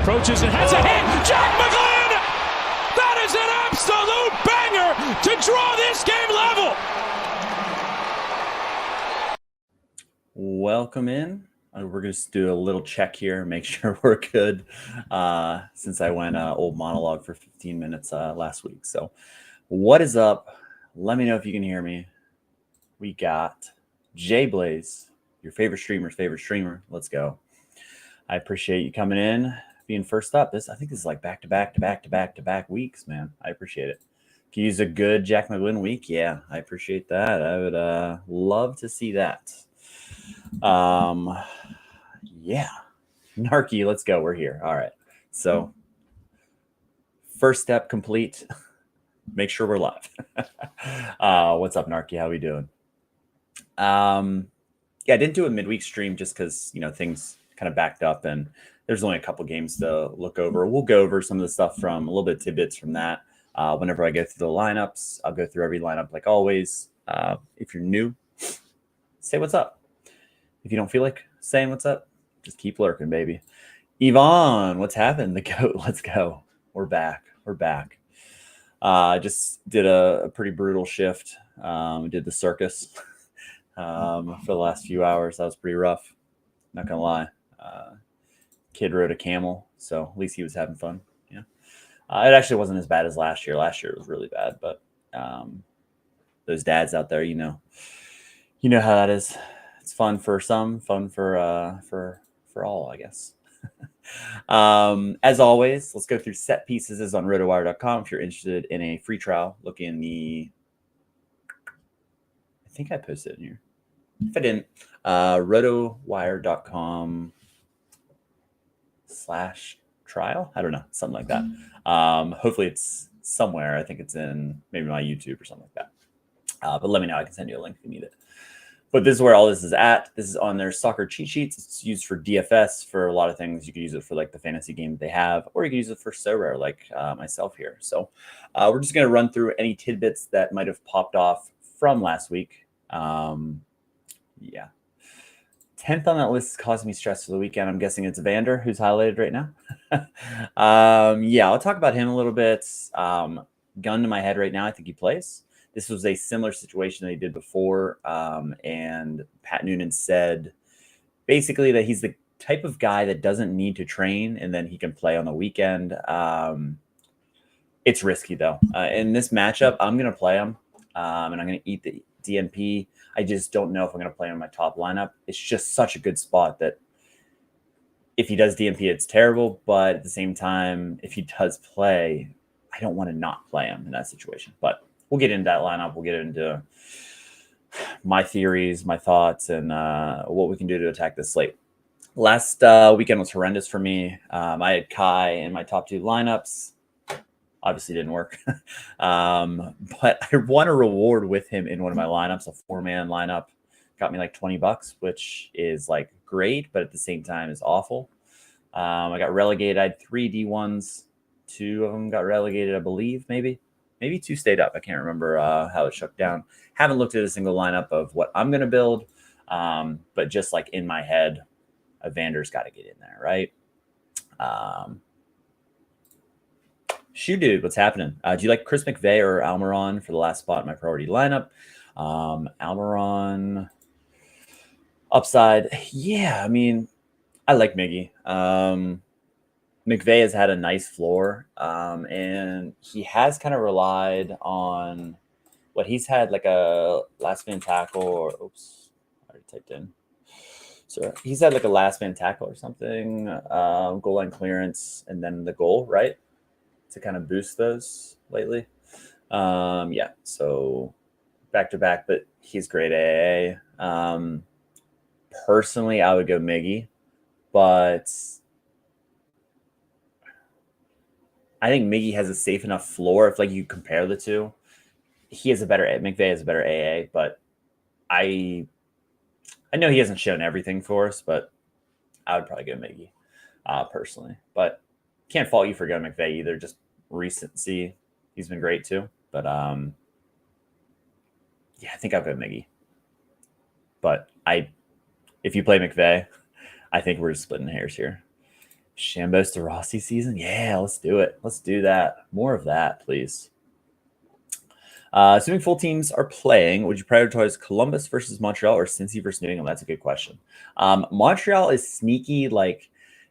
approaches and has a hit. Jack McGlynn! That is an absolute banger to draw this game level. Welcome in. We're going to do a little check here, make sure we're good, since I went old monologue for 15 minutes last week. So what is up? Let me know if you can hear me. We got Jay Blaze, your favorite streamer's favorite streamer. Let's go. I appreciate you coming in, being first up. I think this is like back-to-back weeks, man. I appreciate it. Can you use a good Jack McGlynn week? Yeah, I appreciate that. I would love to see that. Yeah, Narky, let's go. We're here. All right. So first step complete. Make sure we're live. What's up, Narky? How we doing? Yeah, I didn't do a midweek stream just because, things kind of backed up and there's only a couple games to look over. We'll go over some of the stuff from a little bit tidbits from that. Whenever I go through the lineups, I'll go through every lineup like always. If you're new, say what's up. If you don't feel like saying what's up, just keep lurking, baby. Yvonne, what's happened? The GOAT, let's go. We're back. I just did a pretty brutal shift. Did the circus for the last few hours. That was pretty rough. Not gonna lie. Kid rode a camel, so at least he was having fun. Yeah. It actually wasn't as bad as last year. Last year it was really bad, but those dads out there, you know how that is. It's fun for some, fun for all, I guess. As always, let's go through set pieces. This is on rotowire.com. If you're interested in a free trial, look in the, I think I posted it in here. If I didn't, rotowire.com/trial. I don't know, something like that. Hopefully it's somewhere. I think it's in maybe my YouTube or something like that. But let me know. I can send you a link if you need it. But this is where all this is at. This is on their soccer cheat sheets. It's used for DFS for a lot of things. You could use it for like the fantasy game that they have, or you can use it for Sorare like myself here. So we're just going to run through any tidbits that might have popped off from last week. Yeah. 10th on that list is causing me stress for the weekend. I'm guessing it's Vander who's highlighted right now. Yeah, I'll talk about him a little bit. Gun to my head right now, I think he plays. This was a similar situation that he did before. And Pat Noonan said basically that he's the type of guy that doesn't need to train and then he can play on the weekend. It's risky, though. In this matchup, I'm going to play him and I'm going to eat the DNP. I just don't know if I'm going to play him in my top lineup. It's just such a good spot that if he does DNP, it's terrible. But at the same time, if he does play, I don't want to not play him in that situation. But we'll get into that lineup. We'll get into my theories, my thoughts, and what we can do to attack this slate. Last weekend was horrendous for me. I had Kai in my top two lineups. Obviously didn't work. But I won a reward with him in one of my lineups, a 4-man lineup. Got me like $20, which is like great, but at the same time is awful. I got relegated. I had 3 D1s. 2 of them got relegated, I believe, maybe 2 stayed up. I can't remember how it shook down. Haven't looked at a single lineup of what I'm going to build. But just like in my head, a Vander's got to get in there, right? Shoe Dude, what's happening? Do you like Chris McVeigh or Almiron for the last spot in my priority lineup? Almiron upside. Yeah, I mean, I like Miggy. McVeigh has had a nice floor, and he has kind of relied on what he's had, like a last man tackle, or oops, I already typed in. So he's had like a last man tackle or something, goal line clearance, and then the goal, right? To kind of boost those lately. Yeah, so back to back, but he's great AA. Personally, I would go Miggy, but I think Miggy has a safe enough floor. If like you compare the two, McVeigh has a better AA, but I know he hasn't shown everything for us, but I would probably go Miggy personally. But can't fault you for going McVeigh either. Just recency, he's been great too. But yeah, I think I'll go Miggy. But if you play McVeigh, I think we're just splitting hairs here. Shambos to Rossi season? Yeah, let's do it. Let's do that. More of that, please. Assuming full teams are playing, would you prioritize Columbus versus Montreal or Cincy versus New England? That's a good question. Montreal is sneaky, like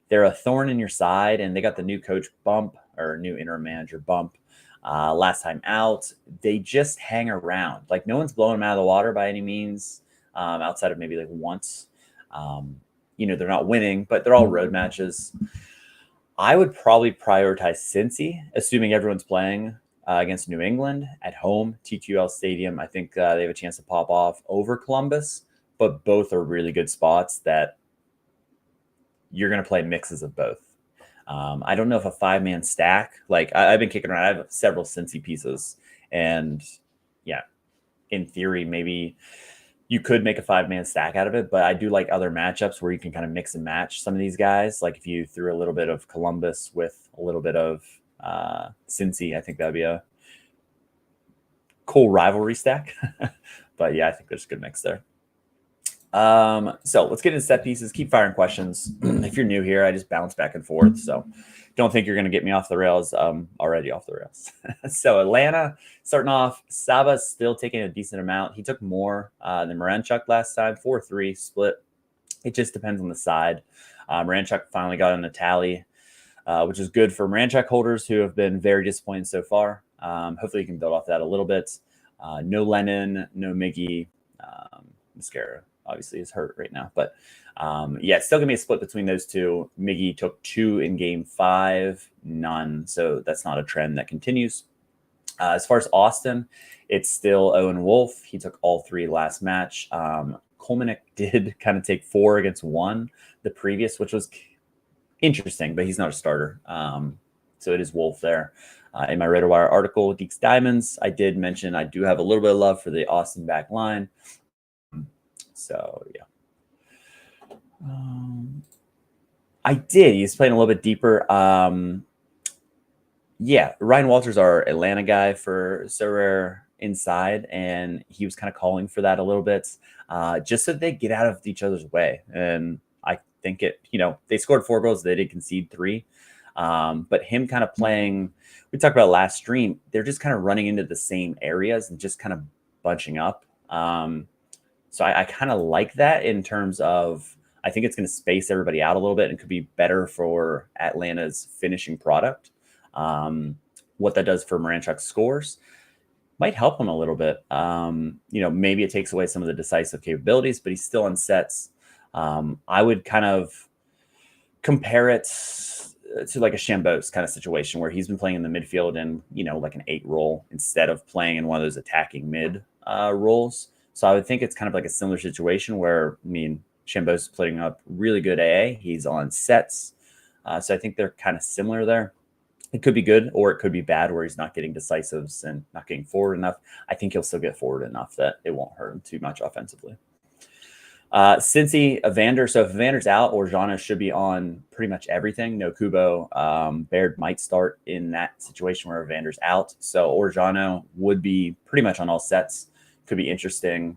they're a thorn in your side, and they got the new coach bump or new interim manager bump last time out. They just hang around. Like no one's blowing them out of the water by any means, outside of maybe like once. They're not winning, but they're all road matches. I would probably prioritize Cincy, assuming everyone's playing against New England at home, TQL Stadium. I think they have a chance to pop off over Columbus, but both are really good spots that you're going to play mixes of both. I don't know if a 5-man stack, like I've been kicking around, I have several Cincy pieces, and yeah, in theory, maybe you could make a 5-man stack out of it, but I do like other matchups where you can kind of mix and match some of these guys. Like if you threw a little bit of Columbus with a little bit of Cincy, I think that'd be a cool rivalry stack. But yeah, I think there's a good mix there. So let's get into set pieces. Keep firing questions. If you're new here, I just bounce back and forth. So don't think you're going to get me off the rails. Already off the rails. So Atlanta starting off, Saba's still taking a decent amount. He took more than Moranchuk last time, 4-3 split. It just depends on the side. Moranchuk finally got on the tally, which is good for Moranchuk holders who have been very disappointed so far. Hopefully you can build off that a little bit. No Lennon, no Miggy, Mascara. Obviously is hurt right now, but it's still gonna be a split between those two. Miggy took 2 in game 5, none, so that's not a trend that continues. As far as Austin, it's still Owen Wolf. He took all 3 last match. Kolmanek did kind of take 4 against 1 the previous, which was interesting, but he's not a starter, so it is Wolf there. In my Radar Wire article, Deeks Diamonds, I did mention I do have a little bit of love for the Austin back line. So, yeah. I did. He's playing a little bit deeper. Ryan Walters, our Atlanta guy for Sorare inside, and he was kind of calling for that a little bit, just so they get out of each other's way. And I think they scored 4 goals. They did concede 3. But him kind of playing, we talked about last stream, they're just kind of running into the same areas and just kind of bunching up. So I kind of like that in terms of, I think it's going to space everybody out a little bit and could be better for Atlanta's finishing product. What that does for Moranchuk's scores might help him a little bit. Maybe it takes away some of the decisive capabilities, but he's still on sets. I would kind of compare it to like a Chambos kind of situation where he's been playing in the midfield in, like an 8 role instead of playing in one of those attacking mid roles. So I would think it's kind of like a similar situation where, Chambos is putting up really good AA. He's on sets. So I think they're kind of similar there. It could be good or it could be bad where he's not getting decisives and not getting forward enough. I think he'll still get forward enough that it won't hurt him too much offensively. Cincy, Evander. So if Evander's out, Orjano should be on pretty much everything. No Kubo. Baird might start in that situation where Evander's out. So Orjano would be pretty much on all sets. Could be interesting.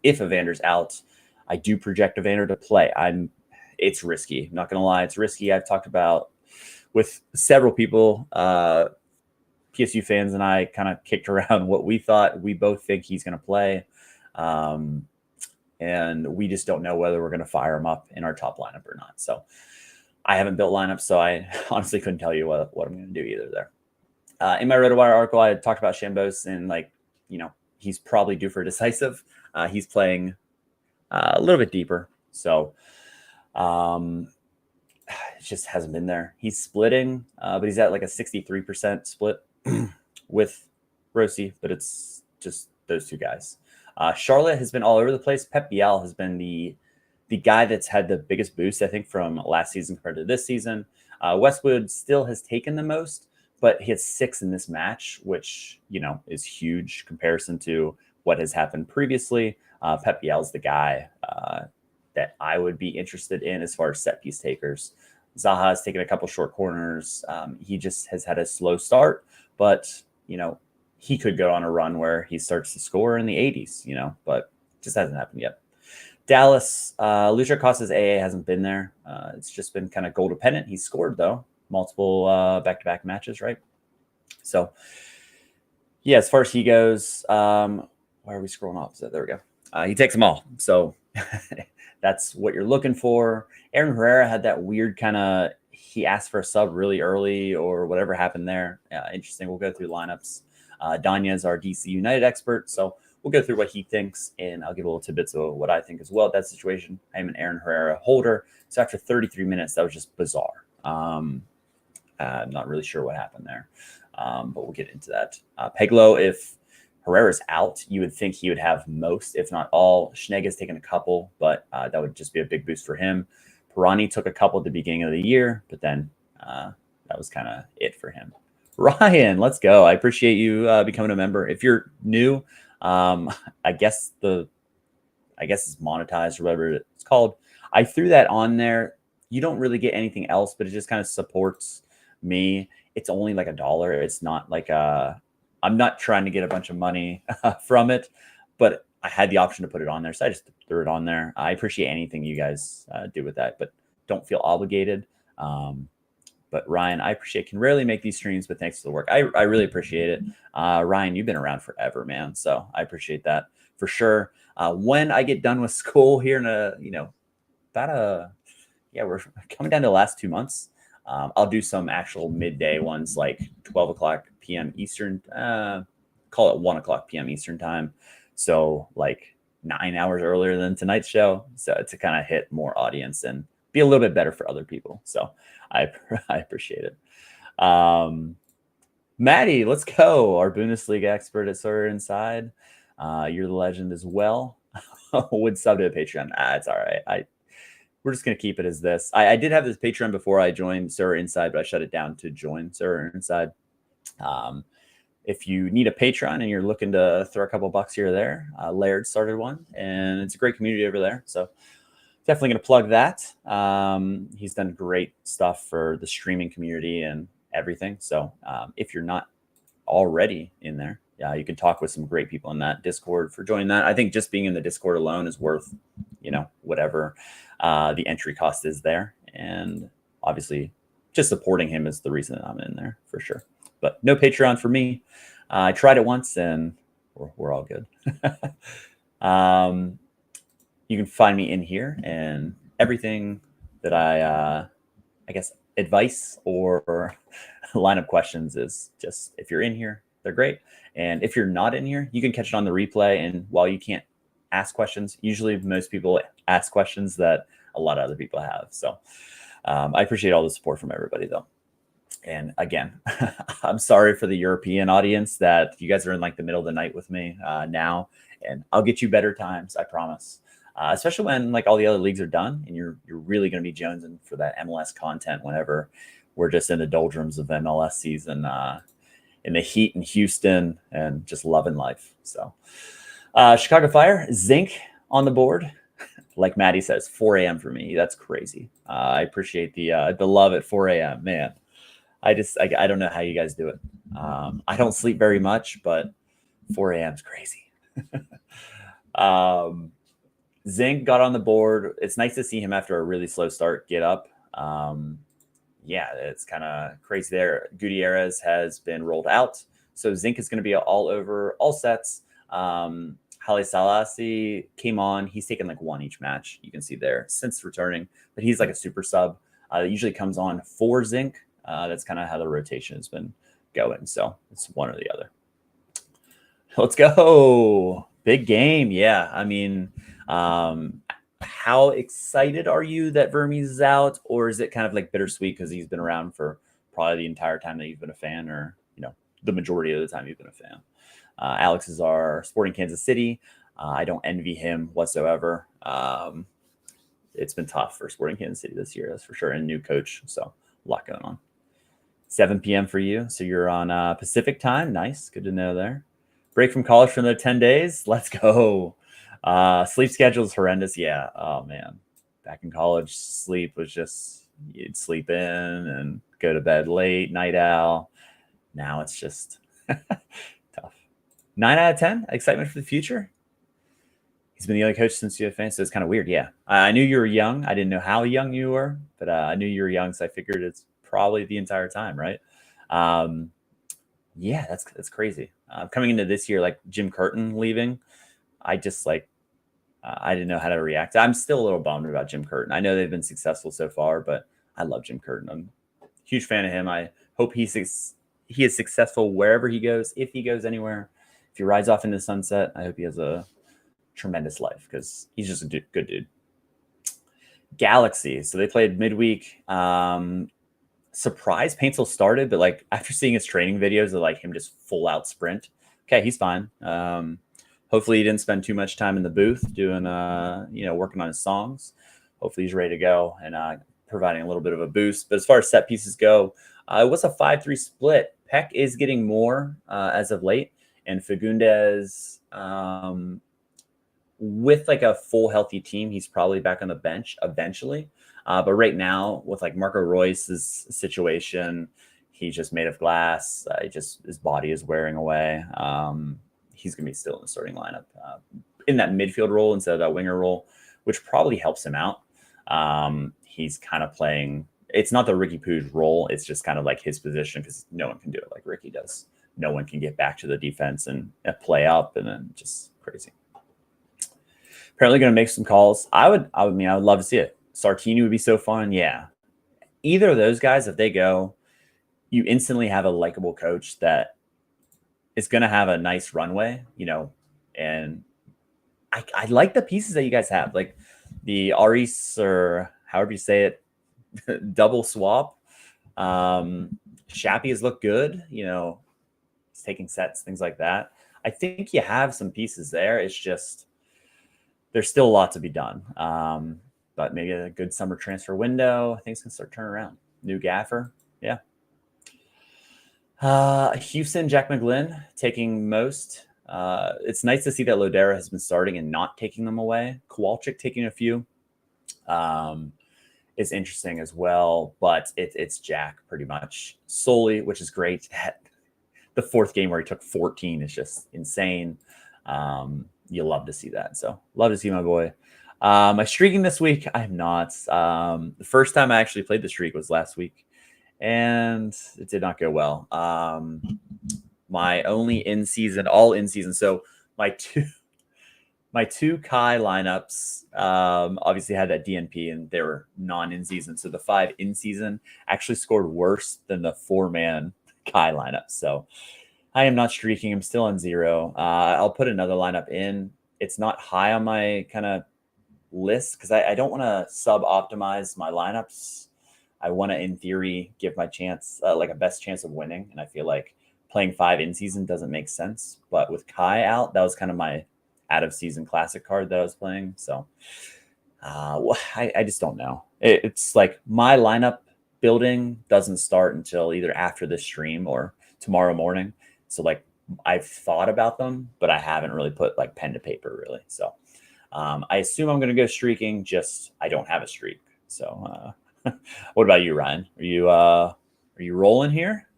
If Evander's out, I do project Evander to play. It's risky. I'm not going to lie. It's risky. I've talked about with several people, PSU fans and I kind of kicked around what we thought. We both think he's going to play. And we just don't know whether we're going to fire him up in our top lineup or not. So I haven't built lineups, so I honestly couldn't tell you what I'm going to do either there. In my Radar Wire article, I talked about Chambos and he's probably due for a decisive. He's playing a little bit deeper. So it just hasn't been there. He's splitting, but he's at like a 63% split with Rossi, but it's just those 2 guys. Charlotte has been all over the place. Pep Biel has been the guy that's had the biggest boost, I think, from last season compared to this season. Westwood still has taken the most, but he has 6 in this match, which, is huge comparison to what has happened previously. Pep Biel's the guy that I would be interested in as far as set piece takers. Zaha has taken a couple short corners. He just has had a slow start, but, he could go on a run where he starts to score in the 80s, but just hasn't happened yet. Dallas, Lucha Acosta's AA hasn't been there. It's just been kind of goal dependent. He's scored, though, multiple back-to-back matches, right? So, yeah, as far as he goes, why are we scrolling off? There we go. He takes them all. So that's what you're looking for. Aaron Herrera had that weird kind of, he asked for a sub really early or whatever happened there. Interesting. We'll go through lineups. Danya is our DC United expert. So we'll go through what he thinks, and I'll give a little tidbits of what I think as well at that situation. I am an Aaron Herrera holder. So after 33 minutes, that was just bizarre. I'm not really sure what happened there, but we'll get into that. Peglo, if Herrera's out, you would think he would have most, if not all. Schnega's taken a couple, but that would just be a big boost for him. Pirani took a couple at the beginning of the year, but then that was kind of it for him. Ryan, let's go. I appreciate you becoming a member. If you're new, I guess it's monetized or whatever it's called. I threw that on there. You don't really get anything else, but it just kind of supports me. It's only like $1. It's not like I'm not trying to get a bunch of money from it, but I had the option to put it on there, so I just threw it on there. I appreciate anything you guys do with that, but don't feel obligated. But Ryan, I appreciate, can rarely make these streams, but thanks for the work. I really appreciate it. Ryan, you've been around forever, man. So I appreciate that for sure. When I get done with school here in we're coming down to the last 2 months. I'll do some actual midday ones like 12 o'clock p.m. Eastern, call it 1 o'clock p.m. Eastern time. So like 9 hours earlier than tonight's show. So to kind of hit more audience and be a little bit better for other people. So I appreciate it. Maddie, let's go. Our Bundesliga expert at Sorare Inside. You're the legend as well. Would sub to a Patreon. It's all right. We're just going to keep it as this. I did have this Patreon before I joined Sorare Inside, but I shut it down to join Sorare Inside. If you need a Patreon and you're looking to throw a couple bucks here or there, Laird started one, and it's a great community over there. So definitely going to plug that. He's done great stuff for the streaming community and everything. So if you're not already in there, you can talk with some great people in that Discord for joining that. I think just being in the Discord alone is worth, whatever the entry cost is there. And obviously just supporting him is the reason that I'm in there for sure. But no Patreon for me. I tried it once and we're all good. You can find me in here, and everything that I guess advice or lineup questions is just, if you're in here, they're great. And if you're not in here, you can catch it on the replay. And while you can't ask questions, usually most people ask questions that a lot of other people have. So I appreciate all the support from everybody though. And again, I'm sorry for the European audience that you guys are in like the middle of the night with me now, and I'll get you better times, I promise. Especially when like all the other leagues are done and you're really going to be jonesing for that MLS content whenever we're just in the doldrums of MLS season, in the heat in Houston, and just loving life. So Chicago Fire, Zinc on the board. Like Maddie says, 4 a.m. for me. That's crazy. I appreciate the love at 4 a.m. Man, I don't know how you guys do it. I don't sleep very much, but 4 a.m. is crazy. Zinc got on the board. It's nice to see him after a really slow start get up. Yeah, it's kind of crazy there. Gutierrez has been rolled out. So Zinc is going to be all over all sets. Haile Selassie came on. He's taken like one each match. You can see there since returning, but he's like a super sub. Usually comes on for Zinc. That's kind of how the rotation has been going. So it's one or the other. Let's go. Big game. Yeah. I mean, how excited are you that Vermes is out, or is it kind of like bittersweet because he's been around for probably the entire time that you've been a fan, or, the majority of the time you've been a fan? Alex is our Sporting Kansas City. I don't envy him whatsoever. It's been tough for Sporting Kansas City this year, that's for sure. And new coach. So a lot going on. 7 p.m. for you. So you're on Pacific time. Nice. Good to know there. Break from college for another 10 days. Let's go. Sleep schedule is horrendous. Yeah. Oh, man. Back in college, sleep was just, you'd sleep in and go to bed late, night owl. Now it's just tough. 9 out of 10. Excitement for the future. He's been the only coach since UFA, so it's kind of weird. Yeah, I knew you were young. I didn't know how young you were, but I knew you were young, so I figured it's probably the entire time, right? Yeah, that's crazy. Coming into this year, like Jim Curtin leaving, I just like I didn't know how to react. I'm still a little bummed about Jim Curtin. I know they've been successful so far, but I love Jim Curtin. I'm a huge fan of him. I hope he is successful wherever he goes, if he goes anywhere. If he rides off into the sunset, I hope he has a tremendous life because he's just a good dude. Galaxy. So they played midweek. Surprise Paintsville started, but like after seeing his training videos of like him just full out sprint, okay, he's fine. Hopefully he didn't spend too much time in the booth doing, working on his songs. Hopefully he's ready to go and providing a little bit of a boost. But as far as set pieces go, it was a 5-3 split. Peck is getting more as of late, and Fagundes, with like a full healthy team, he's probably back on the bench eventually. But right now, with like Marco Royce's situation, he's just made of glass. His body is wearing away. He's going to be still in the starting lineup in that midfield role instead of that winger role, which probably helps him out. He's kind of playing. It's not the Ricky Puig role. It's just kind of like his position because no one can do it like Ricky does. No one can get back to the defense and play up, and then just crazy. Apparently going to make some calls. I would love to see it. Sartini would be so fun. Yeah. Either of those guys, if they go, you instantly have a likable coach that is going to have a nice runway, and I like the pieces that you guys have, like the Aris, or however you say it, double swap. Shappy has looked good, he's taking sets, things like that. I think you have some pieces there. It's just, there's still a lot to be done. But maybe a good summer transfer window, things can start turning around. New gaffer. Yeah. Houston, Jack McGlynn taking most. It's nice to see that Lodera has been starting and not taking them away. Kowalczyk taking a few. Is interesting as well, but it's Jack pretty much solely, which is great. The fourth game where he took 14 is just insane. You love to see that. So love to see my boy. My streaking this week, I am not. The first time I actually played the streak was last week, and it did not go well. My only all in season. So my two Kai lineups obviously had that DNP, and they were non-in season. So the 5 in season actually scored worse than the 4-man Kai lineup. So I am not streaking. I'm still on 0. I'll put another lineup in. It's not high on my kind of list because I don't want to sub-optimize my lineups. I want to, in theory, give my chance like a best chance of winning. And I feel like playing 5 in season doesn't make sense. But with Kai out, that was kind of my out of season classic card that I was playing. So I just don't know. It's like my lineup building doesn't start until either after this stream or tomorrow morning. So like I've thought about them, but I haven't really put like pen to paper really. So I assume I'm going to go streaking. Just I don't have a streak. So what about you, Ryan? Are you rolling here?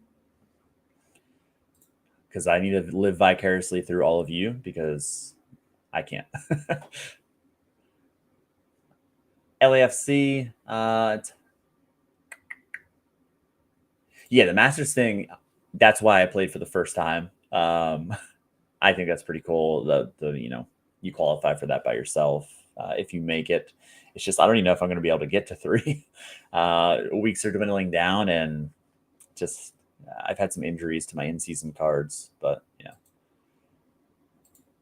Because I need to live vicariously through all of you because I can't. LAFC. Yeah, the Masters thing. That's why I played for the first time. I think that's pretty cool. You qualify for that by yourself if you make it. It's just I don't even know if I'm going to be able to get to 3. Weeks are dwindling down, and just I've had some injuries to my in-season cards, but yeah.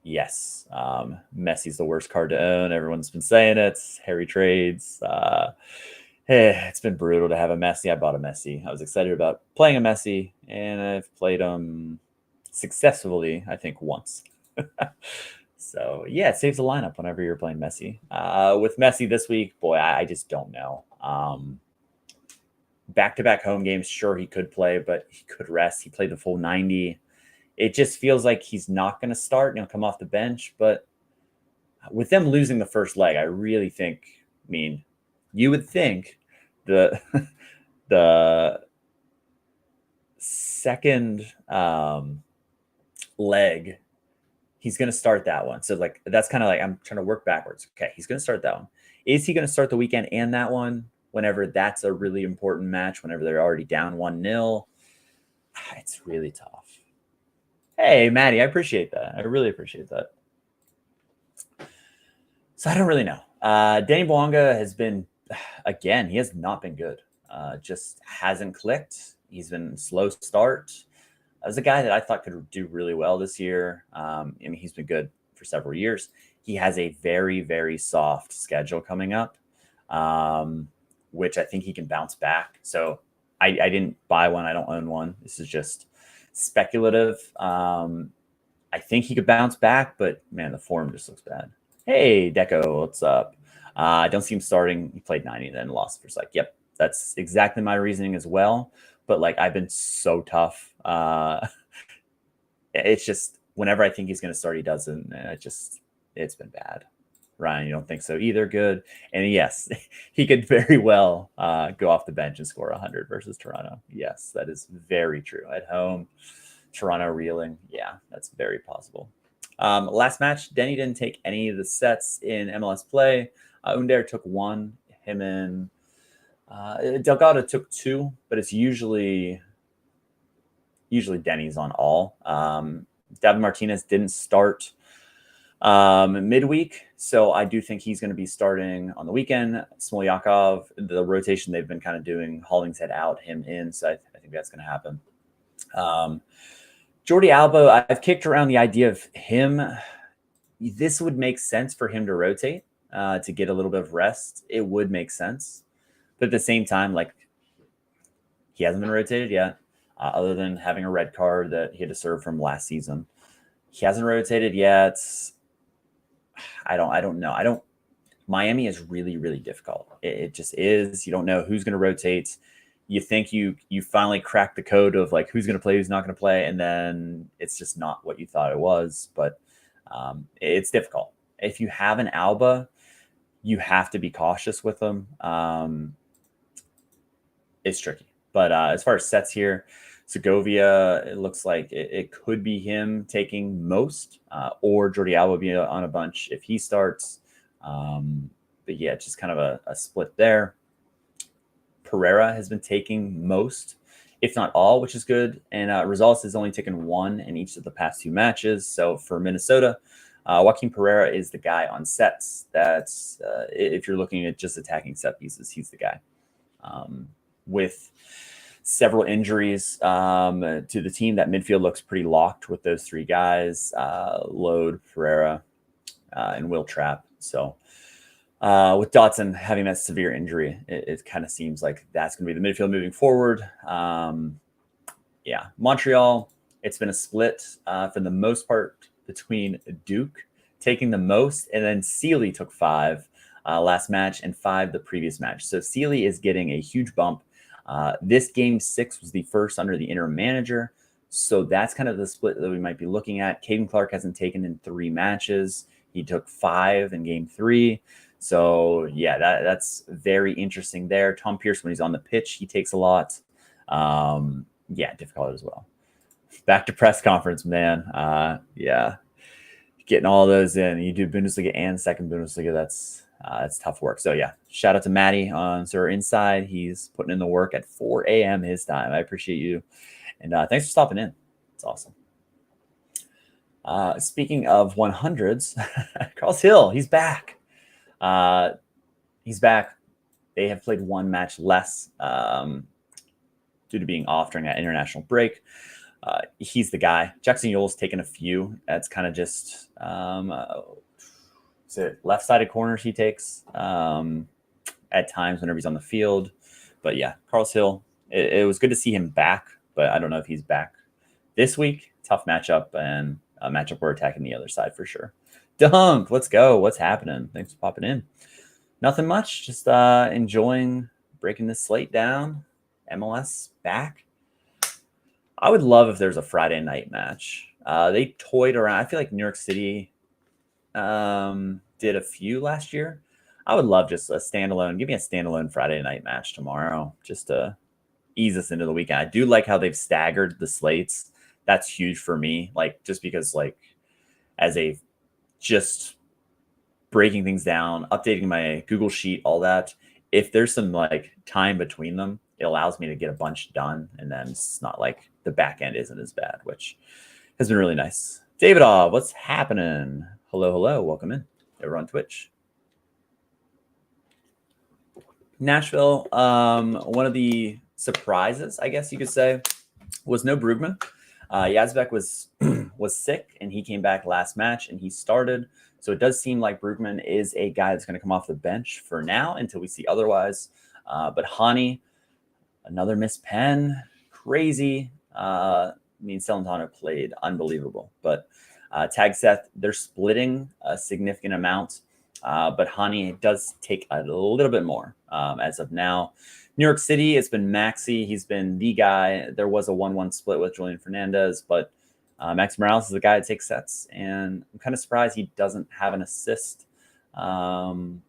Yes, Messi's the worst card to own. Everyone's been saying it. Harry trades. It's been brutal to have a Messi. I bought a Messi. I was excited about playing a Messi, and I've played him successfully, I think, once. So, yeah, it saves the lineup whenever you're playing Messi. With Messi this week, boy, I just don't know. Back-to-back home games, sure, he could play, but he could rest. He played the full 90. It just feels like he's not going to start, come off the bench. But with them losing the first leg, I really think, you would think the second leg, he's going to start that one. So like that's kind of like I'm trying to work backwards. Okay, he's going to start that one. Is he going to start the weekend and that one whenever that's a really important match, whenever they're already down 1-0? It's really tough. Hey, Maddie, I appreciate that. I really appreciate that. So I don't really know. Danny Bouanga has been, again, he has not been good. Just hasn't clicked. He's been slow start. As a guy that I thought could do really well this year. I mean, he's been good for several years. He has a very, very soft schedule coming up, which I think he can bounce back. So I didn't buy one. I don't own one. This is just speculative. I think he could bounce back, but man, the form just looks bad. Hey, Deco, what's up? I don't see him starting. He played 90 and then lost for like, yep, that's exactly my reasoning as well. But like, I've been so tough. It's just whenever I think he's going to start, he doesn't. It's been bad. Ryan, you don't think so either? Good. And yes, he could very well go off the bench and score 100 versus Toronto. Yes, that is very true. At home, Toronto reeling. Yeah, that's very possible. Last match, Denny didn't take any of the sets in MLS play. Under took one. Him and Delgado took two, but it's usually Denny's on all. David Martinez didn't start midweek, so I do think he's going to be starting on the weekend. Smolyakov, the rotation they've been kind of doing, Hollingshead out, him in, so I think that's going to happen. Jordi Alba, I've kicked around the idea of him. This would make sense for him to rotate to get a little bit of rest. It would make sense. But at the same time, like, he hasn't been rotated yet, other than having a red card that he had to serve from last season. He hasn't rotated yet. I don't know. Miami is really, really difficult. It just is. You don't know who's going to rotate. You think you finally cracked the code of like who's going to play, who's not going to play, and then it's just not what you thought it was. But it's difficult. If you have an Alba, you have to be cautious with them. It's tricky. But as far as sets here, Segovia, it looks like it could be him taking most, or Jordi Alba be on a bunch if he starts. But yeah, just kind of a split there. Pereira has been taking most, if not all, which is good. And Rosales has only taken one in each of the past two matches. So for Minnesota, Joaquin Pereira is the guy on sets. That's if you're looking at just attacking set pieces, he's the guy. With several injuries to the team, that midfield looks pretty locked with those three guys, Lode, Pereira, and Will Trapp. So with Dotson having that severe injury, it kind of seems like that's going to be the midfield moving forward. Yeah, Montreal, it's been a split for the most part between Duke taking the most, and then Sealy took 5 last match and 5 the previous match. So Sealy is getting a huge bump. This game 6 was the first under the interim manager. So that's kind of the split that we might be looking at. Caden Clark hasn't taken in 3 matches. He took 5 in game 3. So yeah, that's very interesting there. Tom Pierce, when he's on the pitch, he takes a lot. Yeah, difficult as well. Back to press conference, man. Yeah, getting all those in. You do Bundesliga and second Bundesliga. That's tough work. So yeah, shout out to Matty on Sorare Inside. He's putting in the work at 4 a.m. his time. I appreciate you. And thanks for stopping in. It's awesome. Speaking of 100s, Carlos Hill, he's back. He's back. They have played 1 match less due to being off during that international break. He's the guy. Jackson Yule's taken a few. That's kind of just left-sided corners he takes at times whenever he's on the field. But yeah, Carlos Hill, it was good to see him back, but I don't know if he's back this week. Tough matchup, and a matchup we're attacking the other side for sure. Dunk, let's go. What's happening? Thanks for popping in. Nothing much. Just enjoying breaking this slate down. MLS back. I would love if there's a Friday night match. They toyed around. I feel like New York City did a few last year. I would love just a standalone. Give me a standalone Friday night match tomorrow, just to ease us into the weekend. I do like how they've staggered the slates. That's huge for me. Like, just because, like, as a just breaking things down, updating my Google Sheet, all that. If there's some like time between them, it allows me to get a bunch done. And then it's not like the back end isn't as bad, which has been really nice. David, what's happening? Hello, hello. Welcome in. Over on Twitch. Nashville, one of the surprises, I guess you could say, was no Brugman. Yazbek was was sick, and he came back last match, and he started. So it does seem like Brugman is a guy that's going to come off the bench for now until we see otherwise. But Hani, another missed pen, crazy. Celentano played unbelievable. But Tag Seth, they're splitting a significant amount. But Hani does take a little bit more as of now. New York City, it's been Maxi. He's been the guy. There was a 1-1 split with Julian Fernandez, but Max Morales is the guy that takes sets. And I'm kind of surprised he doesn't have an assist. And,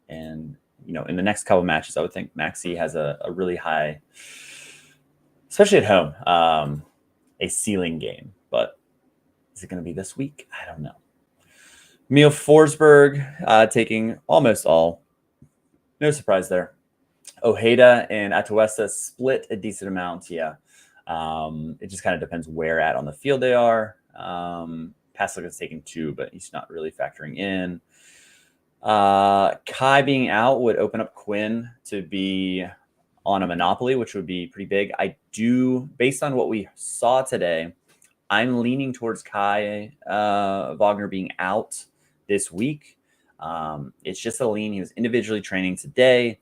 you know, in the next couple matches, I would think Maxi has a really high, especially at home, a ceiling game. But is it going to be this week? I don't know. Emil Forsberg taking almost all. No surprise there. Ojeda and Atuesta split a decent amount. Yeah. It just kind of depends where at on the field they are. Paslick is taking 2, but he's not really factoring in. Kai being out would open up Quinn to be on a monopoly, which would be pretty big. I do, based on what we saw today, I'm leaning towards Kai Wagner being out this week. It's just a lean. He was individually training today.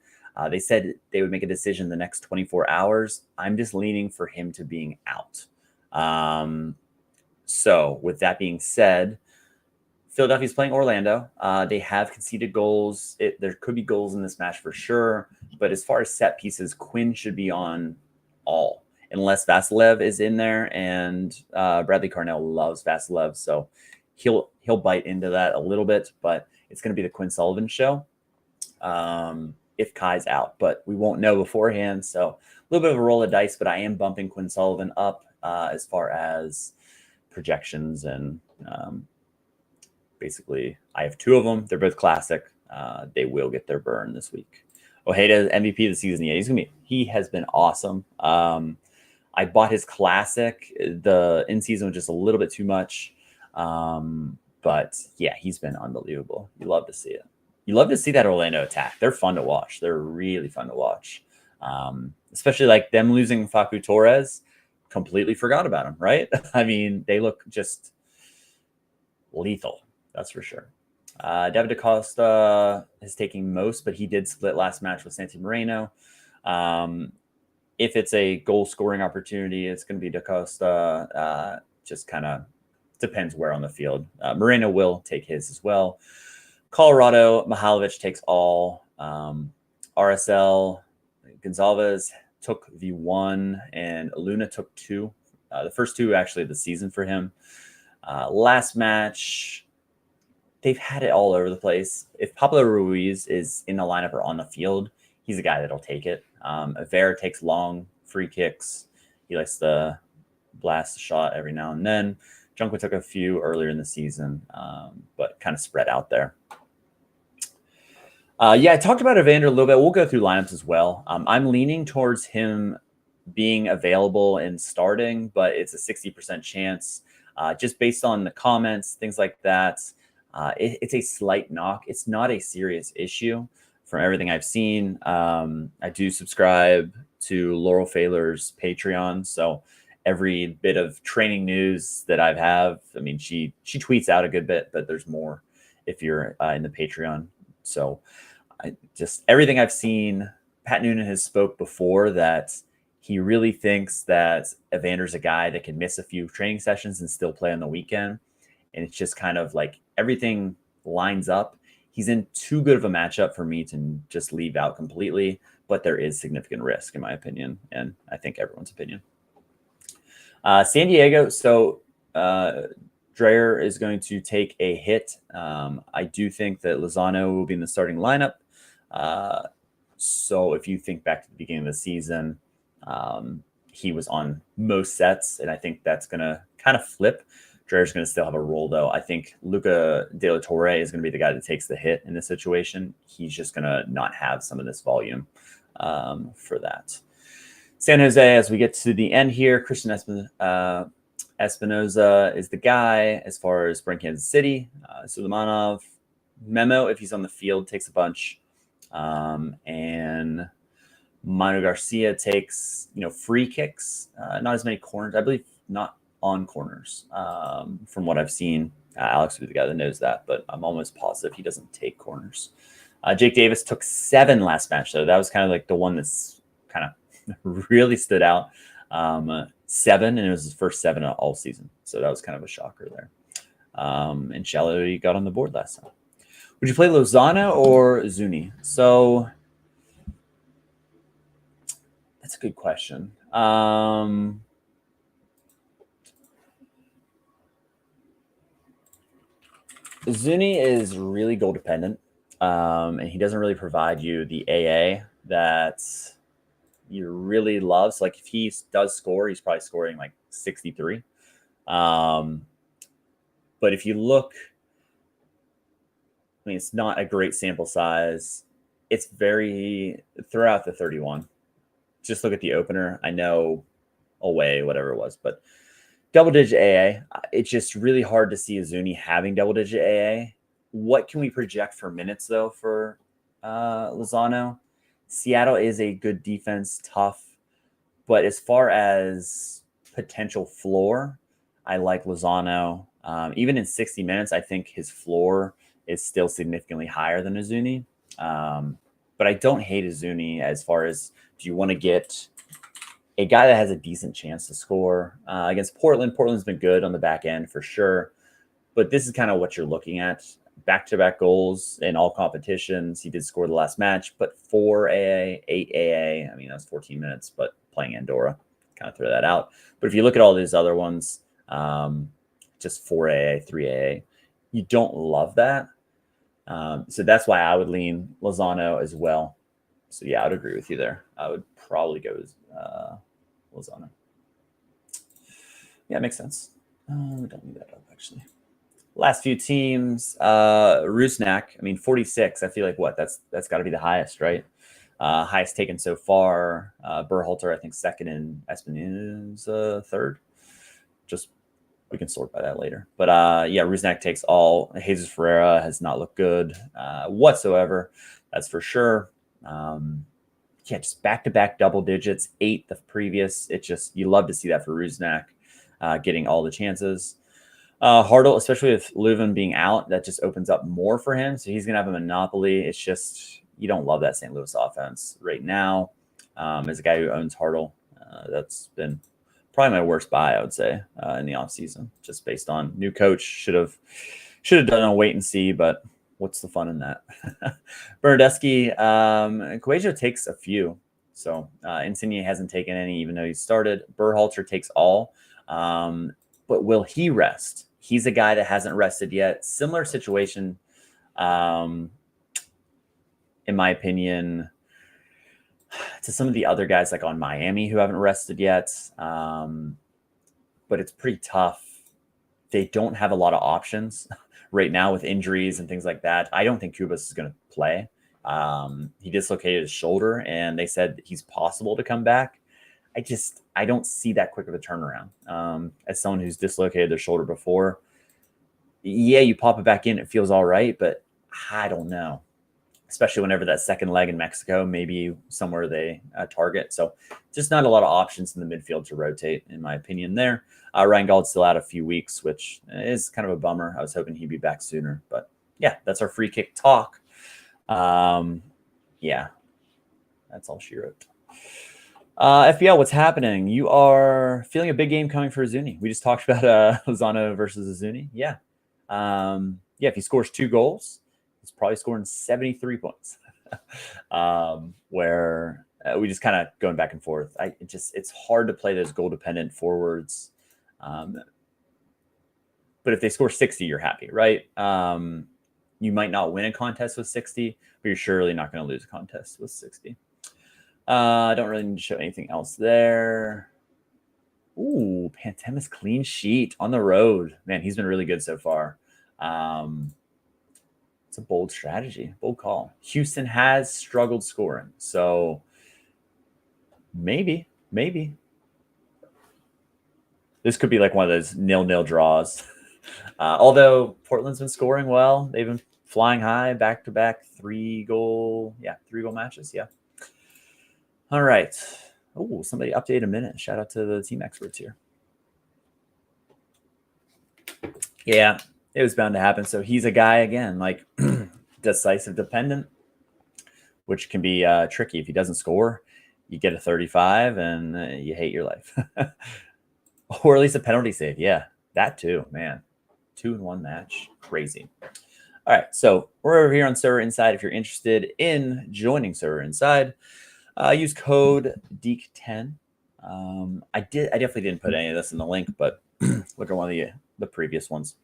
They said they would make a decision in the next 24 hours. I'm just leaning for him to being out. So with that being said, Philadelphia's playing Orlando. They have conceded goals. There could be goals in this match for sure. But as far as set pieces, Quinn should be on all, unless Vasilev is in there. And Bradley Carnell loves Vasilev. So he'll bite into that a little bit. But it's going to be the Quinn Sullivan show. If Kai's out, but we won't know beforehand. So a little bit of a roll of dice, but I am bumping Quinn Sullivan up as far as projections. And basically, I have 2 of them. They're both classic. They will get their burn this week. Ojeda, MVP of the season. Yeah, he has been awesome. I bought his classic. The in-season was just a little bit too much. But yeah, he's been unbelievable. You love to see it. You love to see that Orlando attack. They're fun to watch. They're really fun to watch. Especially like them losing Facu Torres. Completely forgot about him, right? I mean, they look just lethal. That's for sure. David DaCosta is taking most, but he did split last match with Santi Moreno. If it's a goal scoring opportunity, it's going to be DaCosta. Just kind of depends where on the field. Moreno will take his as well. Colorado, Mihailovic takes all. RSL, Gonzalez took the 1, and Luna took 2. The first 2 actually of the season for him. Last match, they've had it all over the place. If Pablo Ruiz is in the lineup or on the field, he's a guy that'll take it. Avera takes long free kicks. He likes to blast the shot every now and then. Junqua took a few earlier in the season, but kind of spread out there. I talked about Evander a little bit. We'll go through lineups as well. I'm leaning towards him being available and starting, but it's a 60% chance. Just based on the comments, things like that. It's a slight knock. It's not a serious issue from everything I've seen. I do subscribe to Laurel Failer's Patreon, so every bit of training news that I have, I mean, she tweets out a good bit, but there's more if you're in the Patreon. So everything I've seen, Pat Noonan has spoke before that he really thinks that Evander's a guy that can miss a few training sessions and still play on the weekend. And it's just kind of like everything lines up. He's in too good of a matchup for me to just leave out completely, but there is significant risk in my opinion. And I think everyone's opinion. San Diego. So Dreyer is going to take a hit. I do think that Lozano will be in the starting lineup. So if you think back to the beginning of the season, he was on most sets, and I think that's going to kind of flip. Dreher's going to still have a role, though. I think Luca De La Torre is going to be the guy that takes the hit in this situation. He's just going to not have some of this volume for that. San Jose, as we get to the end here, Christian Espinoza is the guy as far as for Kansas City. Suleimanov, Memo, if he's on the field, takes a bunch. And Manu Garcia takes, free kicks, not as many corners. I believe not on corners from what I've seen. Alex would be the guy that knows that, but I'm almost positive he doesn't take corners. Jake Davis took 7 last match, though. That was kind of like the one that's kind of really stood out. 7, and it was his first 7 all season. So that was kind of a shocker there. And Shallow got on the board last time. Would you play Lozano or Zuni? So that's a good question. Zuni is really goal dependent, and he doesn't really provide you the AA that you really love. So, like, if he does score, he's probably scoring like 63. But if you look, I mean, it's not a great sample size. It's very throughout the 31. Just look at the opener. I know away, whatever it was, but double-digit AA. It's just really hard to see a Zuni having double-digit AA. What can we project for minutes, though, for Lozano? Seattle is a good defense, tough. But as far as potential floor, I like Lozano. Even in 60 minutes, I think his floor is still significantly higher than Azuni. But I don't hate Azuni as far as, do you want to get a guy that has a decent chance to score against Portland? Portland's been good on the back end for sure. But this is kind of what you're looking at. Back-to-back goals in all competitions. He did score the last match, but 4 AA, 8 AA. I mean, that was 14 minutes, but playing Andorra, kind of throw that out. But if you look at all these other ones, just 4 AA, 3 AA, you don't love that. So that's why I would lean Lozano as well. So yeah, I would agree with you there. I would probably go with Lozano. Yeah, makes sense. We don't need that up, actually. Last few teams, Rusnak, I mean, 46. I feel like that's got to be the highest, right? Highest taken so far. Berhalter, I think, second, and Espinoza third. Just, we can sort by that later. But yeah, Rusnak takes all. Jesus Ferreira has not looked good whatsoever. That's for sure. Yeah, just back-to-back double digits, 8 the previous. It's just, you love to see that for Rusnak, getting all the chances. Hartle, especially with Leuven being out, that just opens up more for him. So he's going to have a monopoly. It's just, you don't love that St. Louis offense right now. As a guy who owns Hartle, that's been probably my worst buy, I would say, in the offseason, just based on new coach. Should have done a wait and see, but what's the fun in that? Bernardeschi, Coelho takes a few. So Insigne hasn't taken any, even though he started. Berhalter takes all. But will he rest? He's a guy that hasn't rested yet. Similar situation, in my opinion, to some of the other guys like on Miami who haven't rested yet. But it's pretty tough. They don't have a lot of options right now with injuries and things like that. I don't think Kubas is going to play. He dislocated his shoulder, and they said he's possible to come back. I don't see that quick of a turnaround. As someone who's dislocated their shoulder before, yeah, you pop it back in, it feels all right, but I don't know. Especially whenever that second leg in Mexico, maybe somewhere they target. So just not a lot of options in the midfield to rotate, in my opinion there. Ryan Gauld's still out a few weeks, which is kind of a bummer. I was hoping he'd be back sooner. But yeah, that's our free kick talk. Yeah, that's all she wrote. FBL, what's happening? You are feeling a big game coming for Azuni. We just talked about Lozano versus Azuni. Yeah. Yeah, if he scores 2 goals, he's probably scoring 73 points. Where we just kind of going back and forth. It's hard to play those goal-dependent forwards. But if they score 60, you're happy, right? You might not win a contest with 60, but you're surely not going to lose a contest with 60. I don't really need to show anything else there. Ooh, Pantemis clean sheet on the road. Man, he's been really good so far. It's a bold strategy, bold call. Houston has struggled scoring, so maybe this could be like one of those 0-0 draws. Although Portland's been scoring well, they've been flying high, back-to-back 3-goal matches. Yeah. All right. Oh, somebody update a minute. Shout out to the team experts here. Yeah, it was bound to happen. So he's a guy again, like decisive dependent, which can be tricky. If he doesn't score, you get a 35 and you hate your life. Or at least a penalty save. Yeah, that too, man. 2-in-1 match. Crazy. All right, so we're over here on Server Inside. If you're interested in joining Server Inside, use code DEEK10. I definitely didn't put any of this in the link, but look at one of the previous ones.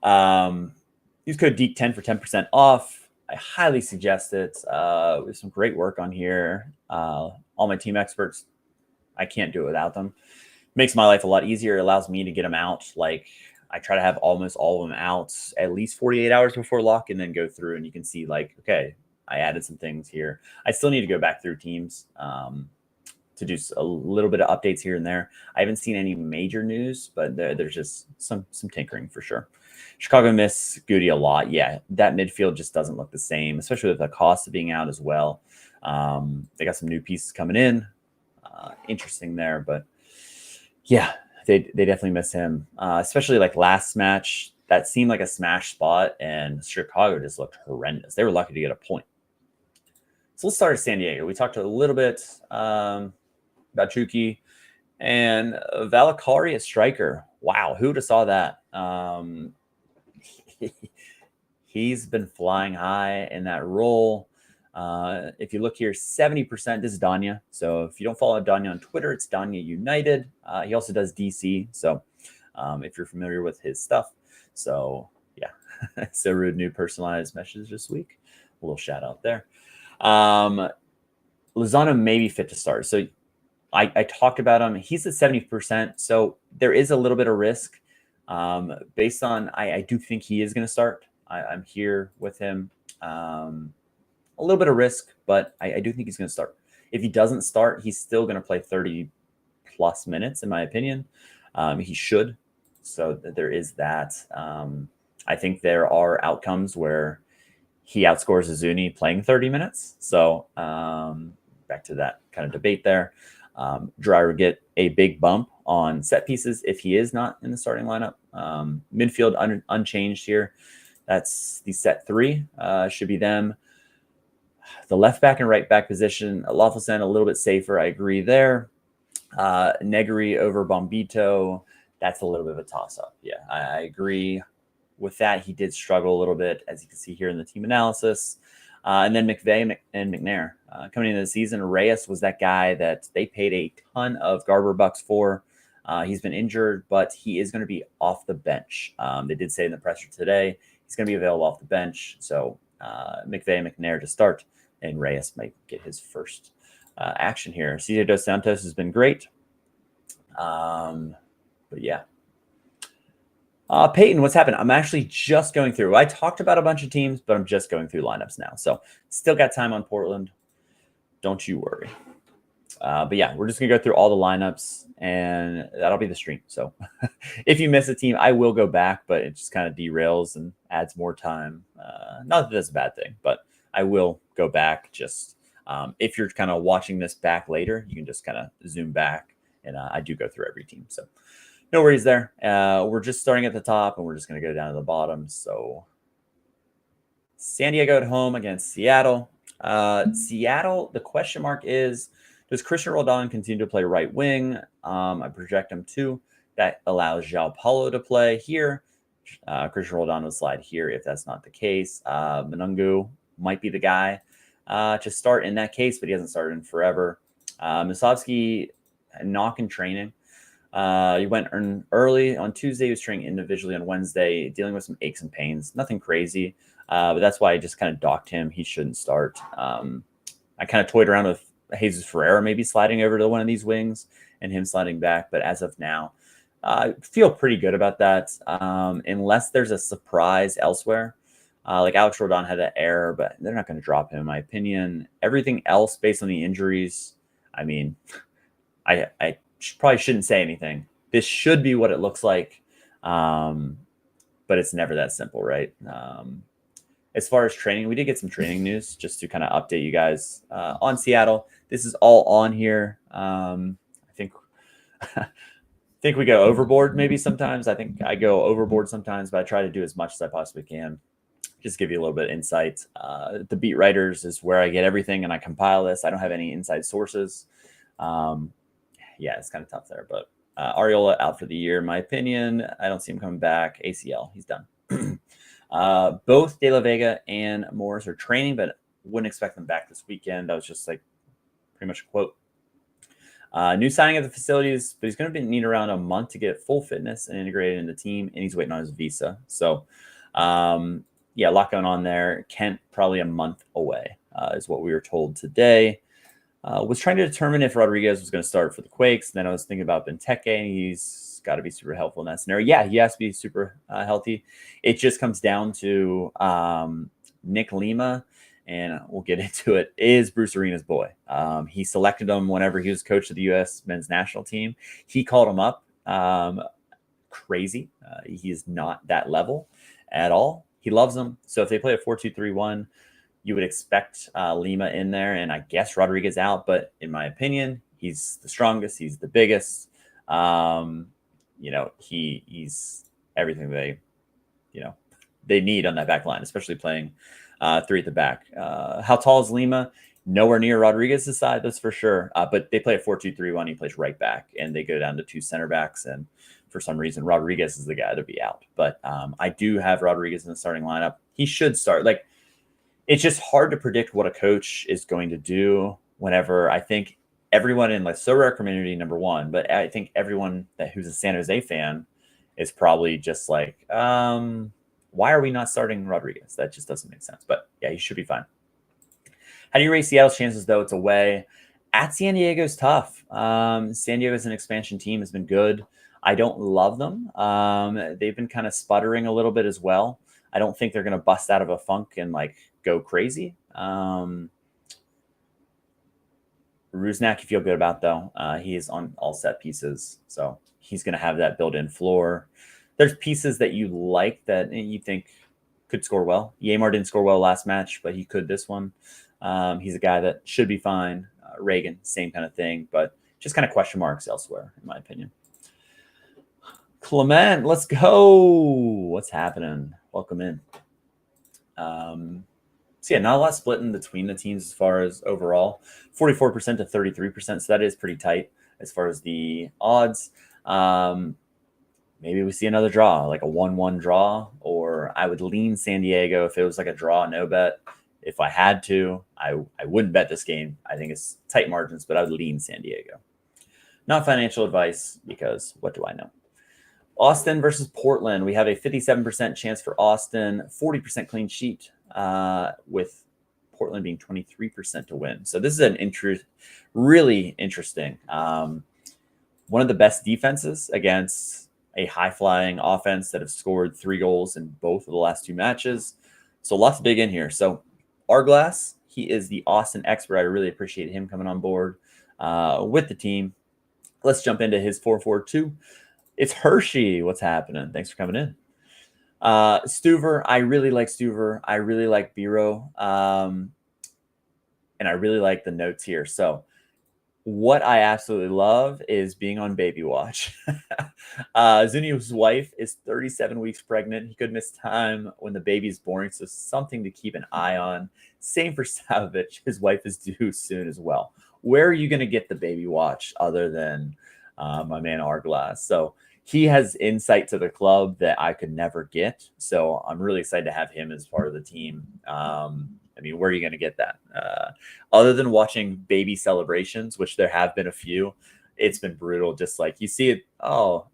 Use code DEEK10 for 10% off. I highly suggest it. With some great work on here. All my team experts, I can't do it without them. Makes my life a lot easier. It allows me to get them out. Like, I try to have almost all of them out at least 48 hours before lock, and then go through and you can see like, okay, I added some things here. I still need to go back through teams to do a little bit of updates here and there. I haven't seen any major news, but there's just some tinkering for sure. Chicago miss Goody a lot. Yeah, that midfield just doesn't look the same, especially with the cost of being out as well. They got some new pieces coming in. Interesting there, but yeah, they definitely miss him. Especially like last match, that seemed like a smash spot, and Chicago just looked horrendous. They were lucky to get a point. So let's start at San Diego. We talked a little bit about Chucky and Valakari at striker. Wow, who'd have saw that? He's been flying high in that role. If you look here, 70%, this is Danya. So if you don't follow Danya on Twitter, it's Danya United. He also does DC. So if you're familiar with his stuff. So yeah, so rude new personalized message this week. A little shout out there. Lozano may be fit to start. So I talked about him. He's at 70%. So there is a little bit of risk based on, I do think he is going to start. I'm here with him. A little bit of risk, but I do think he's going to start. If he doesn't start, he's still going to play 30 plus minutes, in my opinion. He should. So there is that. I think there are outcomes where he outscores Azuni playing 30 minutes. So back to that kind of debate there. Dreyer would get a big bump on set pieces if he is not in the starting lineup. Midfield unchanged here. That's the set three. Should be them. The left back and right back position, Lawfulsen a little bit safer. I agree there. Negri over Bombito. That's a little bit of a toss-up. Yeah, I agree with that. He did struggle a little bit, as you can see here in the team analysis. And then McVeigh and McNair. Coming into the season, Reyes was that guy that they paid a ton of Garber bucks for. He's been injured, but he is going to be off the bench. They did say in the presser today he's going to be available off the bench. So McVeigh and McNair to start, and Reyes might get his first action here. CJ Dos Santos has been great. But yeah. Peyton, what's happened? I'm actually just going through. I talked about a bunch of teams, but I'm just going through lineups now. So still got time on Portland. Don't you worry. But yeah, we're just going to go through all the lineups, and that'll be the stream. So if you miss a team, I will go back, but it just kind of derails and adds more time. Not that that's a bad thing, but I will go back. Just if you're kind of watching this back later, you can just kind of zoom back, and I do go through every team. So no worries there. We're just starting at the top, and we're just going to go down to the bottom. So San Diego at home against Seattle. Seattle, the question mark is, does Christian Roldan continue to play right wing? I project him to. That allows João Paulo to play here. Christian Roldan will slide here if that's not the case. Manungu might be the guy to start in that case, but he hasn't started in forever. Musovski, knock in training. He went early on Tuesday. He was training individually on Wednesday, dealing with some aches and pains. Nothing crazy, but that's why I just kind of docked him. He shouldn't start. I kind of toyed around with Jesus Ferreira maybe sliding over to one of these wings and him sliding back. But as of now, I feel pretty good about that. Unless there's a surprise elsewhere. Like Alex Rodon had an error, but they're not going to drop him, in my opinion. Everything else based on the injuries, I mean, I probably shouldn't say anything. This should be what it looks like, but it's never that simple, right? As far as training, we did get some training news just to kind of update you guys on Seattle. This is all on here. I think think we go overboard maybe sometimes. I think I go overboard sometimes, but I try to do as much as I possibly can. Just give you a little bit of insight. The beat writers is where I get everything, and I compile this. I don't have any inside sources. Yeah, it's kind of tough there, but Ariola out for the year, in my opinion. I don't see him coming back. ACL, he's done. Both De La Vega and Morris are training, but wouldn't expect them back this weekend. That was just like pretty much a quote. New signing at the facilities, but he's going to need around a month to get full fitness and integrated in the team, and he's waiting on his visa. So, yeah, a lot going on there. Kent probably a month away is what we were told today. Was trying to determine if Rodriguez was going to start for the Quakes. And then I was thinking about Benteke, and he's got to be super helpful in that scenario. Yeah, he has to be super healthy. It just comes down to Nick Lima, and we'll get into it, is Bruce Arena's boy. He selected him whenever he was coach of the U.S. men's national team. He called him up. Crazy. He is not that level at all. He loves them. So if they play a 4-2-3-1, you would expect Lima in there, and I guess Rodriguez out. But in my opinion, he's the strongest. He's the biggest. He's everything they need on that back line, especially playing three at the back. How tall is Lima? Nowhere near Rodriguez's side, that's for sure. But they play a 4-2-3-1. He plays right back, and they go down to two center backs. And for some reason, Rodriguez is the guy to be out. But I do have Rodriguez in the starting lineup. He should start. Like, it's just hard to predict what a coach is going to do whenever I think everyone in the Sorare community, number one, but I think everyone who's a San Jose fan is probably just like, why are we not starting Rodriguez? That just doesn't make sense. But yeah, he should be fine. How do you rate Seattle's chances, though? It's away. At San Diego is tough. San Diego as an expansion team has been good. I don't love them. They've been kind of sputtering a little bit as well. I don't think they're going to bust out of a funk and like go crazy. Rusnak, you feel good about, though. He is on all set pieces, so he's going to have that built-in floor. There's pieces that you like that you think could score well. Yamar didn't score well last match, but he could this one. He's a guy that should be fine. Reagan, same kind of thing, but just kind of question marks elsewhere, in my opinion. Clement, let's go. What's happening? Welcome in. So yeah, not a lot splitting between the teams as far as overall. 44% to 33%, so that is pretty tight as far as the odds. Maybe we see another draw, like a 1-1 draw, or I would lean San Diego if it was like a draw, no bet. If I had to, I wouldn't bet this game. I think it's tight margins, but I would lean San Diego. Not financial advice, because what do I know? Austin versus Portland. We have a 57% chance for Austin, 40% clean sheet, with Portland being 23% to win. So this is an really interesting. One of the best defenses against a high-flying offense that have scored 3 goals in both of the last 2 matches. So lots to dig in here. So Arglass, he is the Austin expert. I really appreciate him coming on board with the team. Let's jump into his 4-4-2. It's Hershey. What's happening? Thanks for coming in. Stuver, I really like Stuver. I really like Biro. And I really like the notes here. So what I absolutely love is being on baby watch. Zunio's wife is 37 weeks pregnant. He could miss time when the baby's born, so something to keep an eye on. Same for Savage. His wife is due soon as well. Where are you going to get the baby watch other than my man Arglass? So he has insight to the club that I could never get. So I'm really excited to have him as part of the team. I mean, where are you going to get that? Other than watching baby celebrations, which there have been a few, it's been brutal. Just like you see it, oh,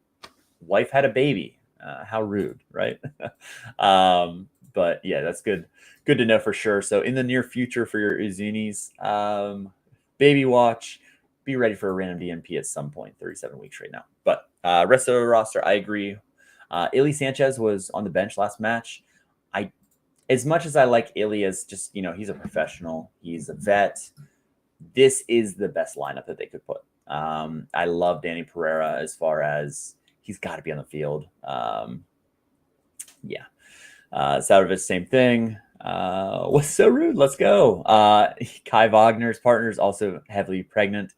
wife had a baby. How rude, right? But yeah, that's good. Good to know for sure. So in the near future for your Uzunis, baby watch, be ready for a random DNP at some point, 37 weeks right now. But rest of the roster, I agree. Illy Sanchez was on the bench last match. As much as I like Illy as just, he's a professional, he's a vet, this is the best lineup that they could put. I love Danny Pereira as far as he's got to be on the field. Saudovic, same thing. What's so rude? Let's go. Kai Wagner's partner is also heavily pregnant.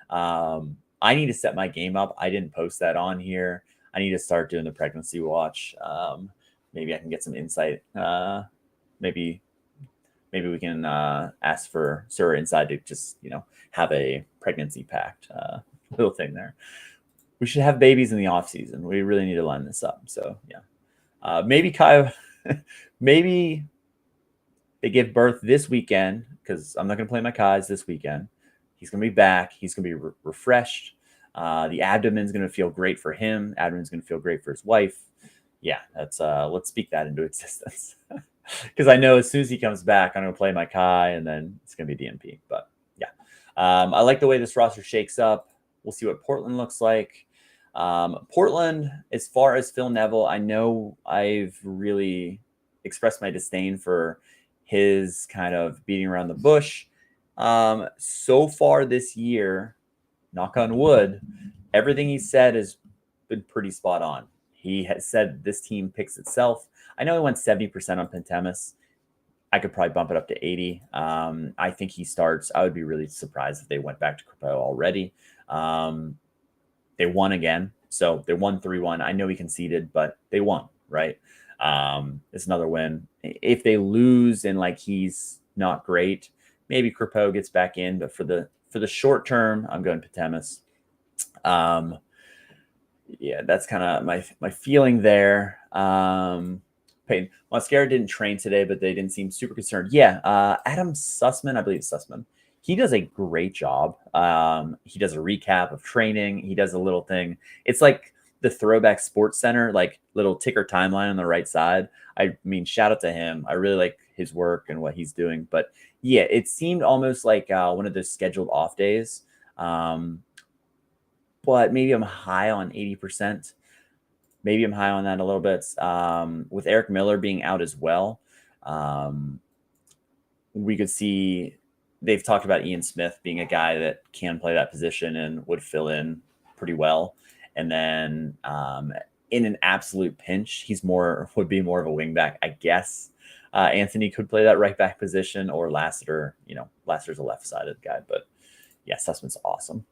I need to set my game up. I didn't post that on here. I need to start doing the pregnancy watch. Maybe I can get some insight. Maybe we can ask for Sir Inside to just, have a pregnancy pact little thing there. We should have babies in the off season. We really need to line this up. So yeah, maybe Kai, maybe they give birth this weekend, because I'm not going to play my Kais this weekend. He's going to be back. He's going to be refreshed. The abdomen's going to feel great for him. Abdomen's going to feel great for his wife. Yeah, that's let's speak that into existence. Because I know as soon as he comes back, I'm going to play my Kai, and then it's going to be DNP. But yeah, I like the way this roster shakes up. We'll see what Portland looks like. Portland, as far as Phil Neville, I know I've really expressed my disdain for his kind of beating around the bush. So far this year, knock on wood, everything he said has been pretty spot on. He has said this team picks itself. I know he went 70% on Pentemis. I could probably bump it up to 80. I think he starts. I would be really surprised if they went back to Crepeau already. They won again. So they won 3-1. I know he conceded, but they won, right? It's another win. If they lose and he's not great, maybe Crepeau gets back in. But for the short term, I'm going Pentemis. Yeah, that's kind of my feeling there. Peyton Mosquera didn't train today, but they didn't seem super concerned. Yeah, Adam Sussman, I believe Sussman. He does a great job. He does a recap of training. He does a little thing. It's like the Throwback Sports Center, little ticker timeline on the right side. I mean, shout out to him. I really like his work and what he's doing. But yeah, it seemed almost like one of those scheduled off days. But maybe I'm high on 80%. Maybe I'm high on that a little bit. With Eric Miller being out as well, we could see they've talked about Ian Smith being a guy that can play that position and would fill in pretty well. And then in an absolute pinch, would be more of a wing back, I guess. Anthony could play that right back position, or Lassiter. Lassiter's a left-sided guy, but yeah, Sussman's awesome.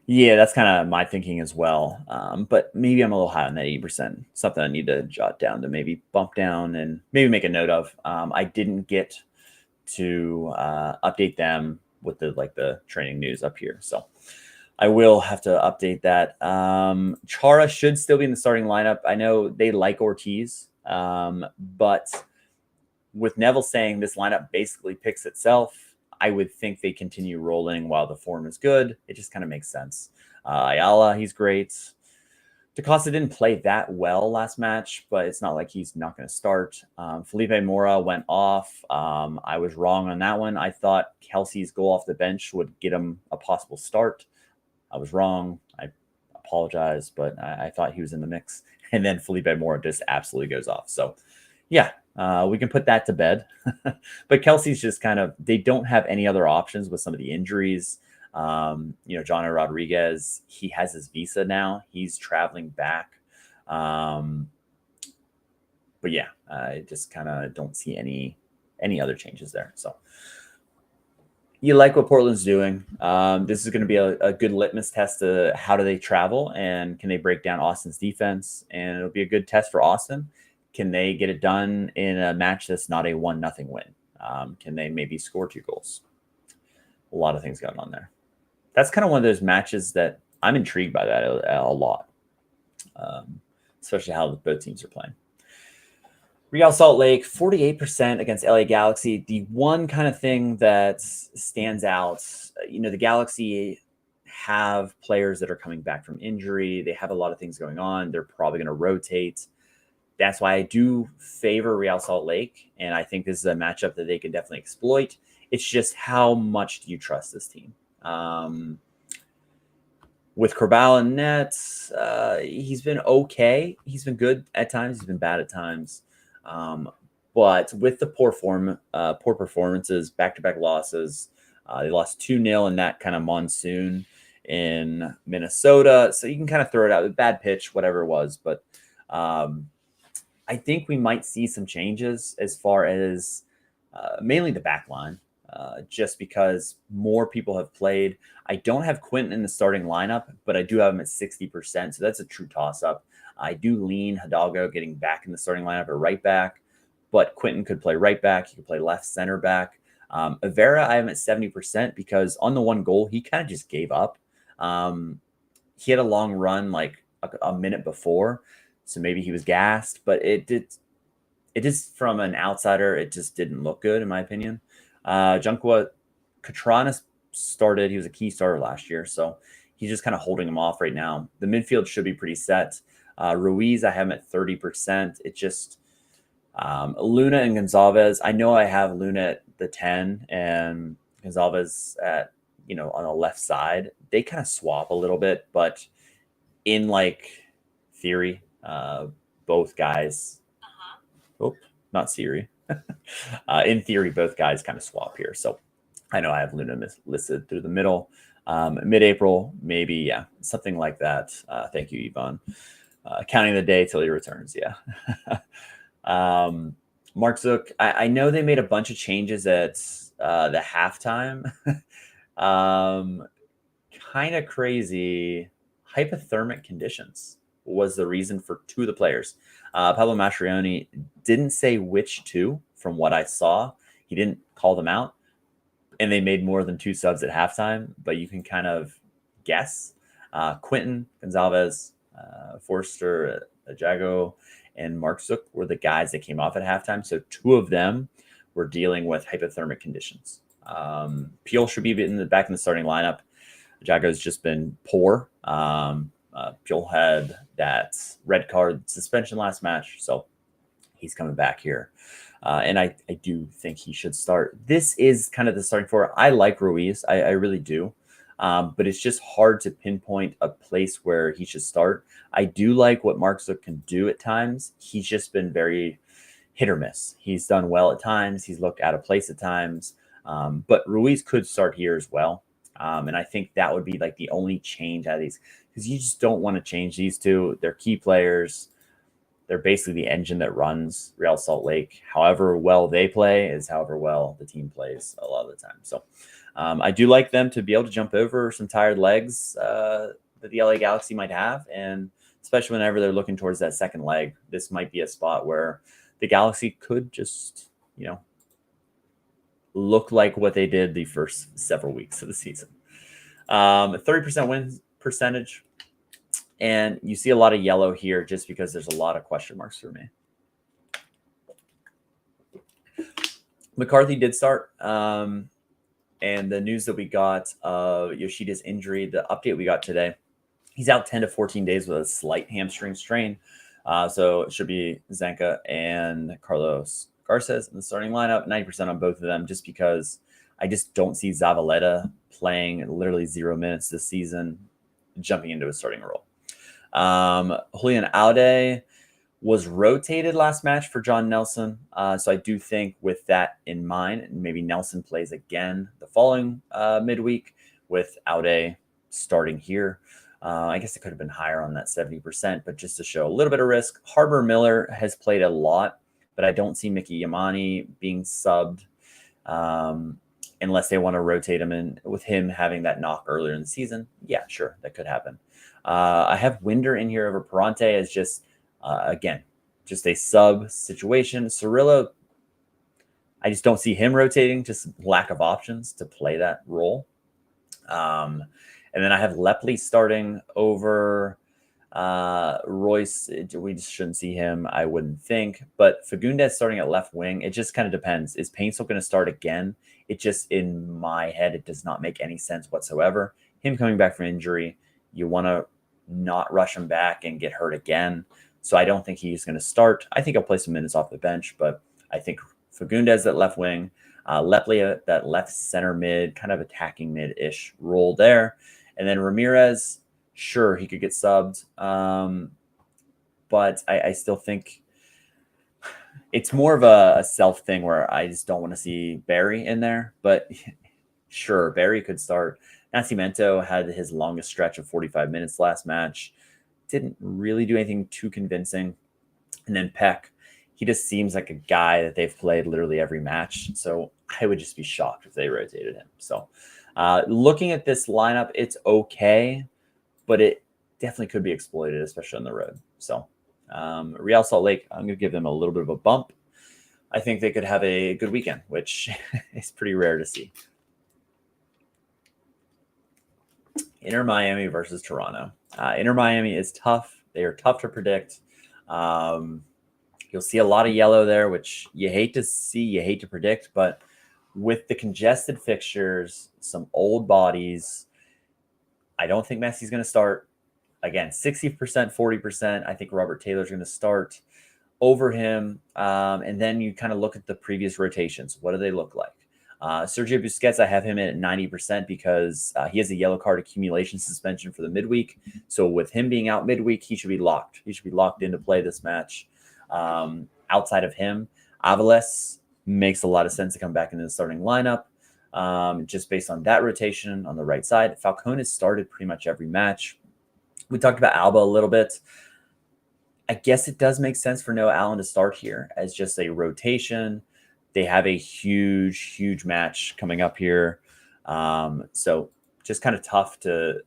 Yeah, that's kind of my thinking as well. But maybe I'm a little high on that 80%. Something I need to jot down to maybe bump down and maybe make a note of. I didn't get to update them with the training news up here, so I will have to update that. Chara should still be in the starting lineup. I know they like Ortiz, but with Neville saying this lineup basically picks itself, I would think they continue rolling while the form is good. It just kind of makes sense. Ayala, he's great. DaCosta didn't play that well last match, but it's not like he's not going to start. Felipe Mora went off. I was wrong on that one. I thought Kelsey's goal off the bench would get him a possible start. I was wrong. I apologize, but I thought he was in the mix. And then Felipe Mora just absolutely goes off. So, yeah. We can put that to bed. But Kelsey's just they don't have any other options with some of the injuries. John Rodriguez, he has his visa now. He's traveling back. But yeah, I just kind of don't see any other changes there. So you like what Portland's doing. This is going to be a good litmus test to how do they travel and can they break down Austin's defense? And it'll be a good test for Austin. Can they get it done in a match that's not a 1-0 win? Can they maybe score 2 goals? A lot of things going on there. That's kind of one of those matches that I'm intrigued by that a lot, especially how both teams are playing. Real Salt Lake, 48% against LA Galaxy. The one kind of thing that stands out, the Galaxy have players that are coming back from injury. They have a lot of things going on. They're probably going to rotate. That's why I do favor Real Salt Lake, and I think this is a matchup that they can definitely exploit. It's just how much do you trust this team? With Corbell and Nets, he's been okay. He's been good at times. He's been bad at times. But with the poor performances, back-to-back losses, they lost 2-0 in that kind of monsoon in Minnesota. So you can kind of throw it out. A bad pitch, whatever it was. But I think we might see some changes as far as mainly the back line. Just because more people have played. I don't have Quentin in the starting lineup, but I do have him at 60%. So that's a true toss-up. I do lean Hidalgo getting back in the starting lineup at right back, but Quentin could play right back. He could play left center back. Avera, I have him at 70% because on the one goal, he kind of just gave up. He had a long run like a minute before, so maybe he was gassed, but it just from an outsider, it just didn't look good in my opinion. Junqua Katranis started. He was a key starter last year, so he's just kind of holding him off right now. The midfield should be pretty set. Ruiz, I have him at 30%. It just Luna and Gonzalez. I know I have Luna at the 10 and Gonzalez at, on the left side. They kind of swap a little bit, but in like theory, both guys. Oh, not Siri. In theory, both guys kind of swap here. So I know I have Luna listed through the middle. Mid-April, maybe, yeah, something like that. Thank you, Yvonne. Counting the day till he returns, yeah. Mark Zook, I know they made a bunch of changes at the halftime. Kind of crazy. Hypothermic conditions was the reason for 2 of the players. Pablo Mastroianni didn't say which 2 from what I saw. He didn't call them out. And they made more than 2 subs at halftime, but you can kind of guess. Quentin, Gonzalez, Forster, Jago, and Mark Zook were the guys that came off at halftime. So 2 of them were dealing with hypothermic conditions. Peel should be back in the starting lineup. Jago's just been poor. Peel had that red card suspension last match, so he's coming back here. And I do think he should start. This is kind of the starting 4. I like Ruiz. I really do. But it's just hard to pinpoint a place where he should start. I do like what Mark Zook can do at times. He's just been very hit or miss. He's done well at times. He's looked out of place at times. But Ruiz could start here as well. And I think that would be like the only change out of these, because you just don't want to change these 2. They're key players. They're basically the engine that runs Real Salt Lake. However well they play is however well the team plays a lot of the time. So I do like them to be able to jump over some tired legs that the LA Galaxy might have. And especially whenever they're looking towards that second leg, this might be a spot where the Galaxy could just, look like what they did the first several weeks of the season. 30% win percentage. And you see a lot of yellow here just because there's a lot of question marks for me. McCarthy did start. And the news that we got of Yoshida's injury, the update we got today, he's out 10 to 14 days with a slight hamstring strain. So it should be Zanka and Carlos Garces in the starting lineup, 90% on both of them, just because I just don't see Zavaleta playing literally 0 minutes this season, jumping into a starting role. Julian Aude was rotated last match for John Nelson. So I do think with that in mind, maybe Nelson plays again the following midweek with Aude starting here. I guess it could have been higher on that 70%, but just to show a little bit of risk. Harbor Miller has played a lot, but I don't see Mickey Yamani being subbed unless they want to rotate him in with him having that knock earlier in the season. Yeah, sure, that could happen. I have Winder in here over Perante as just, again, just a sub situation. Cirillo, I just don't see him rotating, just lack of options to play that role. And then I have Lepley starting over Royce. We just shouldn't see him, I wouldn't think. But Fagundes starting at left wing, it just kind of depends. Is Paintsel going to start again? It just, in my head, it does not make any sense whatsoever. Him coming back from injury, you want to not rush him back and get hurt again. So I don't think he's going to start. I think I'll play some minutes off the bench, but I think Fagundes at left wing. Lepley at that left center mid, kind of attacking mid-ish role there. And then Ramirez, sure, he could get subbed. But I still think it's more of a self thing where I just don't want to see Barry in there. But sure, Barry could start. Nascimento had his longest stretch of 45 minutes last match. Didn't really do anything too convincing. And then Peck, he just seems like a guy that they've played literally every match. So I would just be shocked if they rotated him. So looking at this lineup, it's okay, but it definitely could be exploited, especially on the road. So Real Salt Lake, I'm going to give them a little bit of a bump. I think they could have a good weekend, which is pretty rare to see. Inter Miami versus Toronto. Inter Miami is tough. They are tough to predict. You'll see a lot of yellow there, which you hate to see, you hate to predict, but with the congested fixtures, some old bodies, I don't think Messi's going to start. Again, 60%, 40%. I think Robert Taylor's going to start over him. And then you kind of look at the previous rotations. What do they look like? Sergio Busquets, I have him at 90% because he has a yellow card accumulation suspension for the midweek. So with him being out midweek, he should be locked. He should be locked into play this match. Outside of him, Aviles makes a lot of sense to come back into the starting lineup. Just based on that rotation on the right side. Falcone has started pretty much every match. We talked about Alba a little bit. I guess it does make sense for Noah Allen to start here as just a rotation. They have a huge, huge match coming up here. So just kind of tough to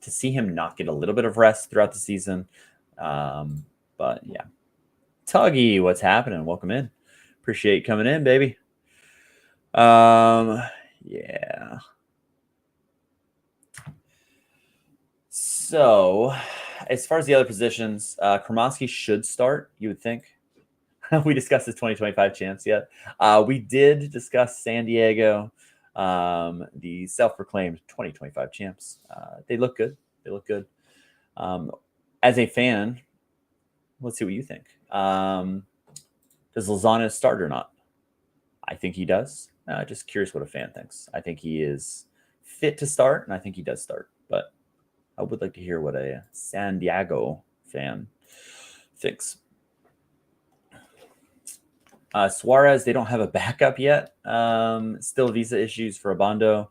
see him not get a little bit of rest throughout the season. But yeah. Tuggy, what's happening? Welcome in. Appreciate you coming in, baby. Yeah. So as far as the other positions, Kromonski should start, you would think. We discussed his 2025 champs yet. We did discuss San Diego, the self-proclaimed 2025 champs. They look good. They look good. As a fan, let's see what you think. Does Lozano start or not? I think he does. Just curious what a fan thinks. I think he is fit to start, and I think he does start. But I would like to hear what a San Diego fan thinks. Suarez, they don't have a backup yet. Still visa issues for Abando.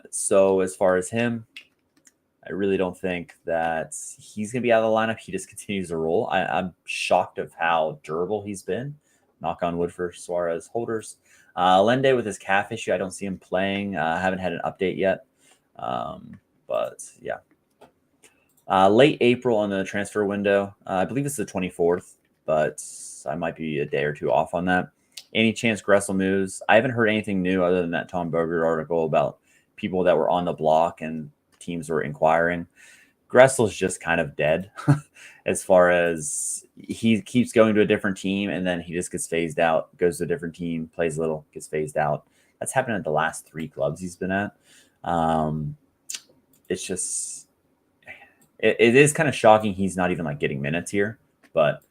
So as far as him, I really don't think that he's going to be out of the lineup. He just continues to roll. I'm shocked of how durable he's been. Knock on wood for Suarez holders. Lende with his calf issue, I don't see him playing. I haven't had an update yet. But yeah. Late April on the transfer window. I believe it's the 24th, but I might be a day or two off on that. Any chance Gressel moves? I haven't heard anything new other than that Tom Bogert article about people that were on the block and teams were inquiring. Gressel's just kind of dead as far as he keeps going to a different team and then he just gets phased out, goes to a different team, plays a little, gets phased out. That's happened at the last 3 clubs he's been at. It's just, it is kind of shocking he's not even like getting minutes here, but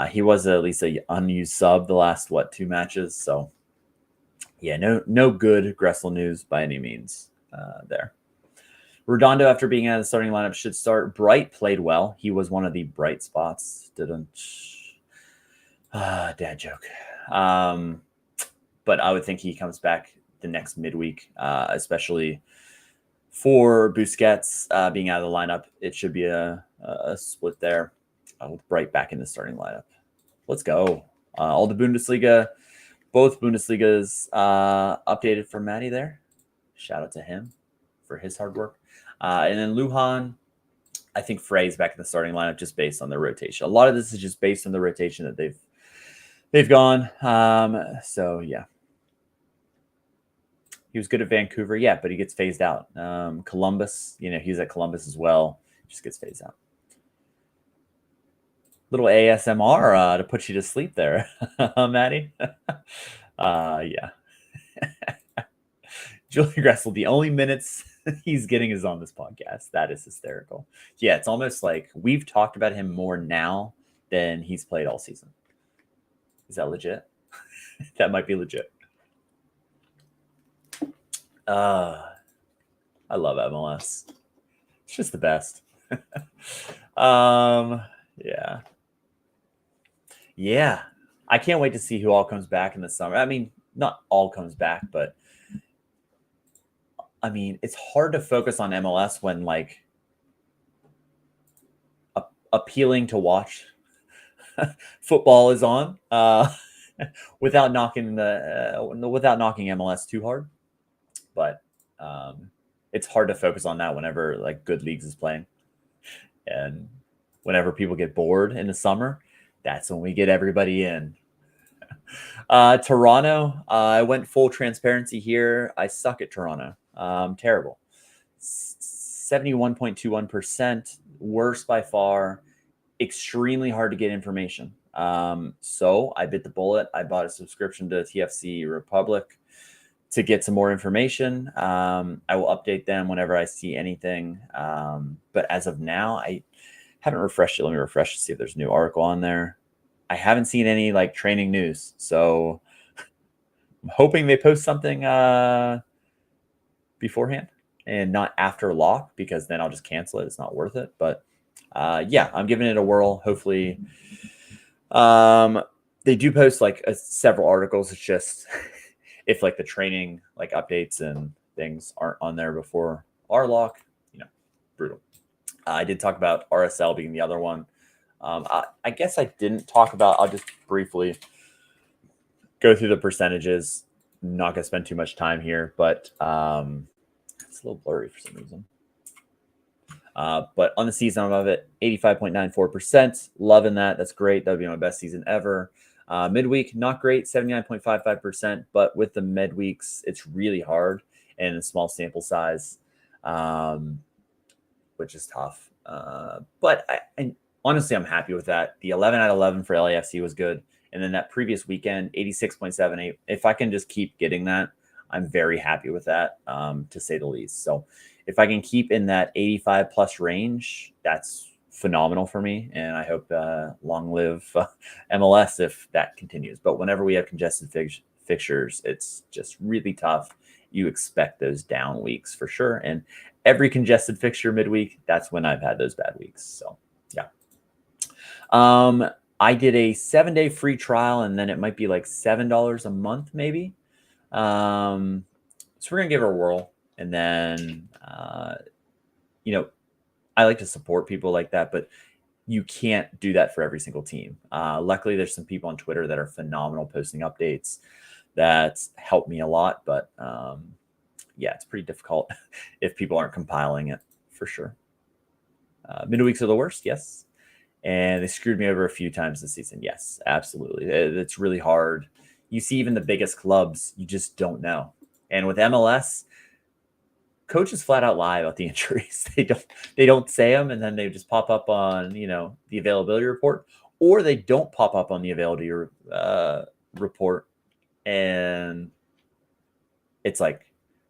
he was at least an unused sub the last, 2 matches. So yeah, no good Gressel news by any means there. Redondo, after being out of the starting lineup, should start. Bright played well. He was one of the bright spots. Dad joke. But I would think he comes back the next midweek, especially for Busquets being out of the lineup. It should be a split there with Bright back in the starting lineup. Let's go. All the Bundesliga, both Bundesligas updated for Matty there. Shout out to him for his hard work. And then Lujan, I think Frey's back in the starting lineup just based on their rotation. A lot of this is just based on the rotation that they've gone. So yeah. He was good at Vancouver, yeah, but he gets phased out. Columbus, he was at Columbus as well. Just gets phased out. Little ASMR to put you to sleep there, Maddie. Yeah. Julian Gressel, the only minutes he's getting is on this podcast. That is hysterical. Yeah, it's almost like we've talked about him more now than he's played all season. Is that legit? That might be legit. I love MLS. It's just the best. Yeah. Yeah. I can't wait to see who all comes back in the summer. I mean, not all comes back, but I mean, it's hard to focus on MLS when like appealing to watch football is on, without knocking MLS too hard. But it's hard to focus on that whenever like good leagues is playing, and whenever people get bored in the summer, that's when we get everybody in. Toronto, I went full transparency here. I suck at Toronto. Terrible. 71.21%, worst by far. Extremely hard to get information. So I bit the bullet. I bought a subscription to TFC Republic to get some more information. I will update them whenever I see anything. But as of now, I haven't refreshed it. Let me refresh to see if there's a new article on there. I haven't seen any like training news. So I'm hoping they post something beforehand and not after lock, because then I'll just cancel it. It's not worth it. But yeah, I'm giving it a whirl. Hopefully they do post like several articles. It's just if like the training like updates and things aren't on there before our lock, brutal. I did talk about RSL being the other one. I guess I didn't talk about, I'll just briefly go through the percentages. Not going to spend too much time here, but it's a little blurry for some reason. But on the season, I'm of it, 85.94%. Loving that. That's great. That would be my best season ever. Midweek, not great, 79.55%. But with the midweeks, it's really hard and a small sample size, which is tough. But I honestly, I'm happy with that. The 11 out of 11 for LAFC was good. And then that previous weekend, 86.78. If I can just keep getting that, I'm very happy with that, to say the least. So if I can keep in that 85 plus range, that's phenomenal for me. And I hope long live MLS if that continues. But whenever we have congested fixtures, it's just really tough. You expect those down weeks for sure. And every congested fixture midweek, that's when I've had those bad weeks. So yeah. I did a 7-day free trial, and then it might be like $7 a month, maybe. So we're going to give it a whirl. And then, I like to support people like that, but you can't do that for every single team. Luckily, there's some people on Twitter that are phenomenal posting updates that help me a lot. But yeah, it's pretty difficult if people aren't compiling it for sure. Midweeks are the worst, yes. And they screwed me over a few times this season. Yes, absolutely. It's really hard. You see even the biggest clubs, you just don't know. And with MLS, coaches flat out lie about the injuries. They don't say them, and then they just pop up on, the availability report, or they don't pop up on the availability report. And it's like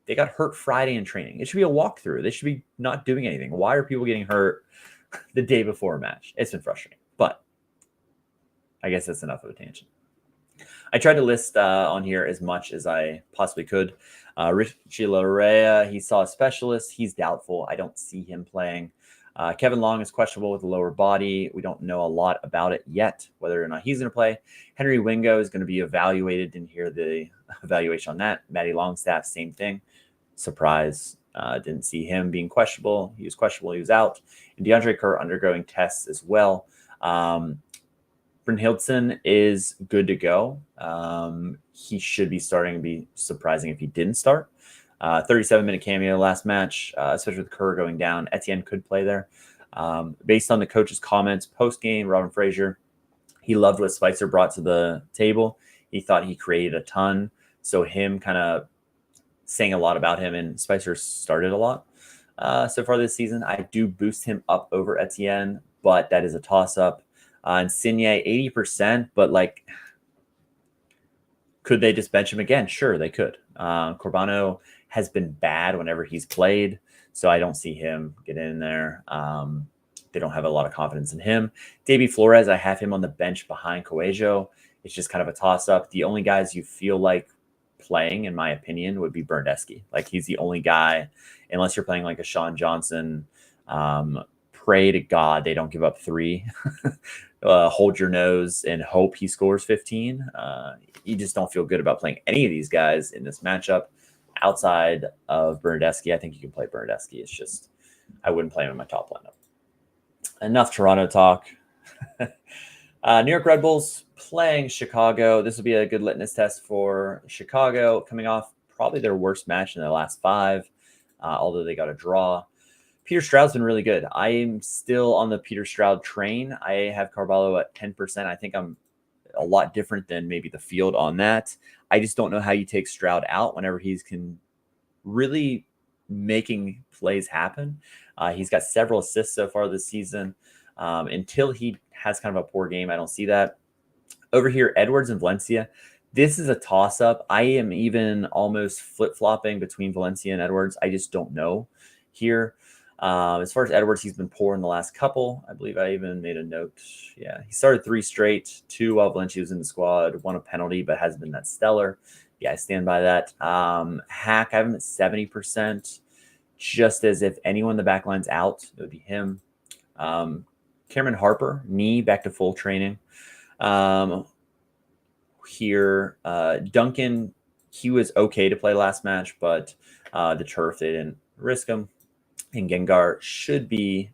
they got hurt Friday in training. It should be a walkthrough. They should be not doing anything. Why are people getting hurt the day before a match? It's been frustrating, but I guess that's enough of a tangent. I tried to list on here as much as I possibly could. Richie Larea, he saw a specialist. He's doubtful. I don't see him playing. Kevin Long is questionable with a lower body. We don't know a lot about it yet, whether or not he's going to play. Henry Wingo is going to be evaluated. Didn't hear the evaluation on that. Matty Longstaff, same thing. Surprise. Didn't see him being questionable. He was questionable. He was out. And DeAndre Kerr undergoing tests as well. Brynhildsen is good to go. He should be starting. It'd be surprising if he didn't start. 37-minute cameo last match, especially with Kerr going down. Etienne could play there. Based on the coach's comments post-game, Robin Fraser, he loved what Spicer brought to the table. He thought he created a ton. So him kind of saying a lot about him, and Spicer started a lot so far this season. I do boost him up over Etienne, but that is a toss-up. Insigne, 80%, but like, could they just bench him again? Sure, they could. Corbano has been bad whenever he's played, so I don't see him getting in there. They don't have a lot of confidence in him. Davy Flores, I have him on the bench behind Coelho. it's just kind of a toss-up. The only guys you feel like playing, in my opinion, would be Berndeski. Like, he's the only guy, unless you're playing like a Sean Johnson. Pray to God they don't give up 3. Hold your nose and hope he scores 15. You just don't feel good about playing any of these guys in this matchup. Outside of Berndeski, I think you can play Berndeski. It's just, I wouldn't play him in my top lineup. Enough Toronto talk. New York Red Bulls playing Chicago. This will be a good litmus test for Chicago, coming off probably their worst match in the last 5, although they got a draw. Peter Stroud's been really good. I am still on the Peter Stroud train. I have Carvalho at 10%. I think I'm a lot different than maybe the field on that. I just don't know how you take Stroud out whenever he's really making plays happen. He's got several assists so far this season. Until he has kind of a poor game, I don't see that. Over here, Edwards and Valencia. This is a toss-up. I am even almost flip-flopping between Valencia and Edwards. I just don't know here. As far as Edwards, he's been poor in the last couple. I believe I even made a note. Yeah, he started 3 straight, 2 while Valencia was in the squad, 1 a penalty, but hasn't been that stellar. Yeah, I stand by that. Hack, I have him at 70%. Just as if anyone in the back line's out, it would be him. Cameron Harper, knee, back to full training. Here, Duncan, he was okay to play last match, but the turf, they didn't risk him. And Gengar should be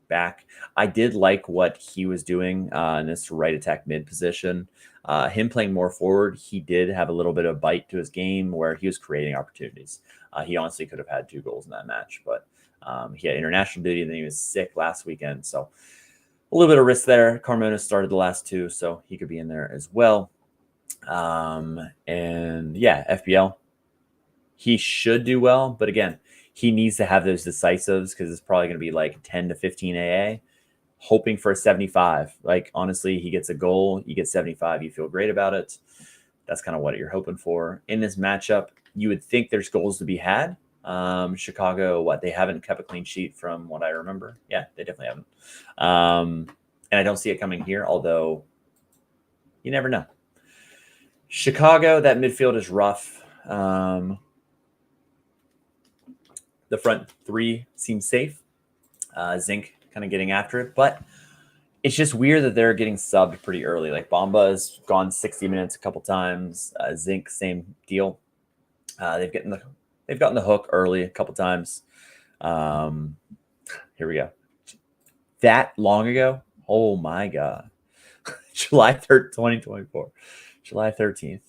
back. I did like what he was doing in this right attack mid position. Him playing more forward, he did have a little bit of bite to his game where he was creating opportunities. He honestly could have had 2 goals in that match, but he had international duty, and then he was sick last weekend. So a little bit of risk there. Carmona started the last 2, so he could be in there as well. And yeah, FPL, he should do well, but again, he needs to have those decisives because it's probably going to be like 10 to 15 AA, hoping for a 75. Like, honestly, he gets a goal, you get 75, you feel great about it. That's kind of what you're hoping for. In this matchup, you would think there's goals to be had. Chicago, they haven't kept a clean sheet from what I remember. Yeah, they definitely haven't. And I don't see it coming here, although you never know. Chicago, that midfield is rough. The front 3 seems safe. Zinc kind of getting after it, but it's just weird that they're getting subbed pretty early. Like, Bamba has gone 60 minutes a couple times. Zinc, same deal. They've gotten the hook early a couple times. Here we go. That long ago? Oh my God. July 3rd, 2024. July 13th.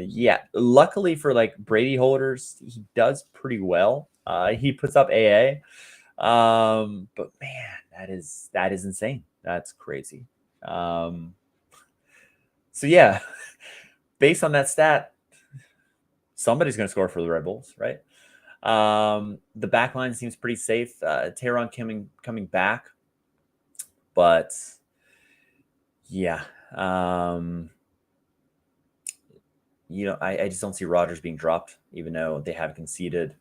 Yeah, luckily for like Brady holders, he does pretty well. He puts up AA. But man, that is insane. That's crazy. So yeah, based on that stat, somebody's going to score for the Red Bulls, right? The back line seems pretty safe. Tehran coming back, but yeah, I just don't see Rodgers being dropped, even though they have conceded,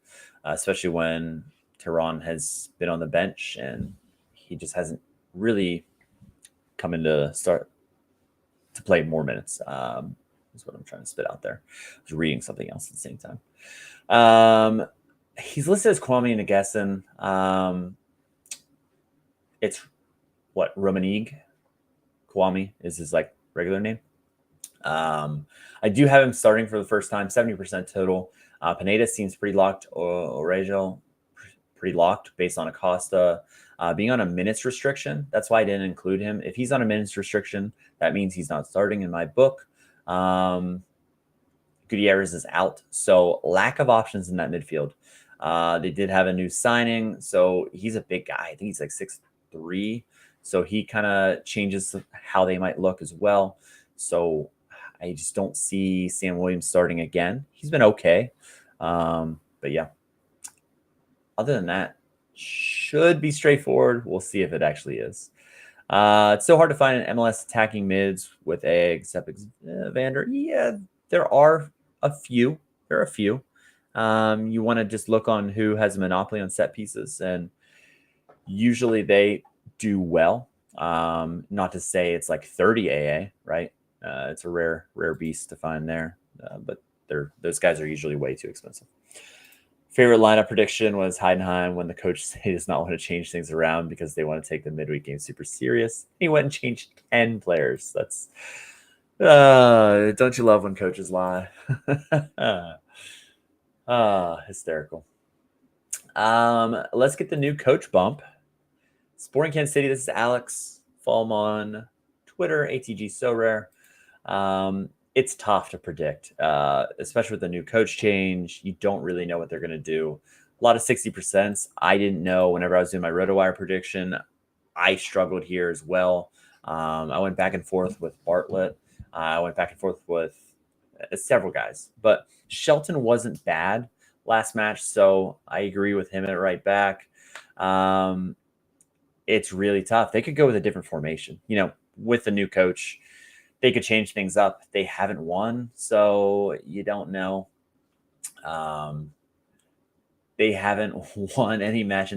especially when Tehran has been on the bench and he just hasn't really come in to start to play more minutes. Is what I'm trying to spit out there. I was reading something else at the same time. He's listed as Kwame Nagesson. It's what, Romanig? Kwame is his like regular name. I do have him starting for the first time, 70% total. Pineda seems pretty locked. Orejo, pretty locked based on Acosta being on a minutes restriction. That's why I didn't include him. If he's on a minutes restriction, that means he's not starting in my book. Gutierrez is out. So lack of options in that midfield. They did have a new signing. So he's a big guy. I think he's like 6'3". So he kind of changes how they might look as well. So I just don't see Sam Williams starting again. He's been okay. But yeah, other than that, should be straightforward. We'll see if it actually is. It's so hard to find an MLS attacking mids with except Vander. Yeah, there are a few. There are a few. You want to just look on who has a monopoly on set pieces, and usually they do well. Not to say it's like 30 AA, right? It's a rare beast to find there, but those guys are usually way too expensive. Favorite lineup prediction was Heidenheim when the coach said he does not want to change things around because they want to take the midweek game super serious. He went and changed 10 players. That's don't you love when coaches lie? Hysterical. Let's get the new coach bump. Sporting Kansas City. This is Alex. Follow him on Twitter. ATG Sorare. It's tough to predict, especially with the new coach change. You don't really know what they're going to do. A lot of 60%. I didn't know whenever I was doing my RotoWire prediction. I struggled here as well. I went back and forth with Bartlett. I went back and forth with several guys. But Shelton wasn't bad last match, so I agree with him at right back. It's really tough. They could go with a different formation. With the new coach, they could change things up. They haven't won, so you don't know. They haven't won any match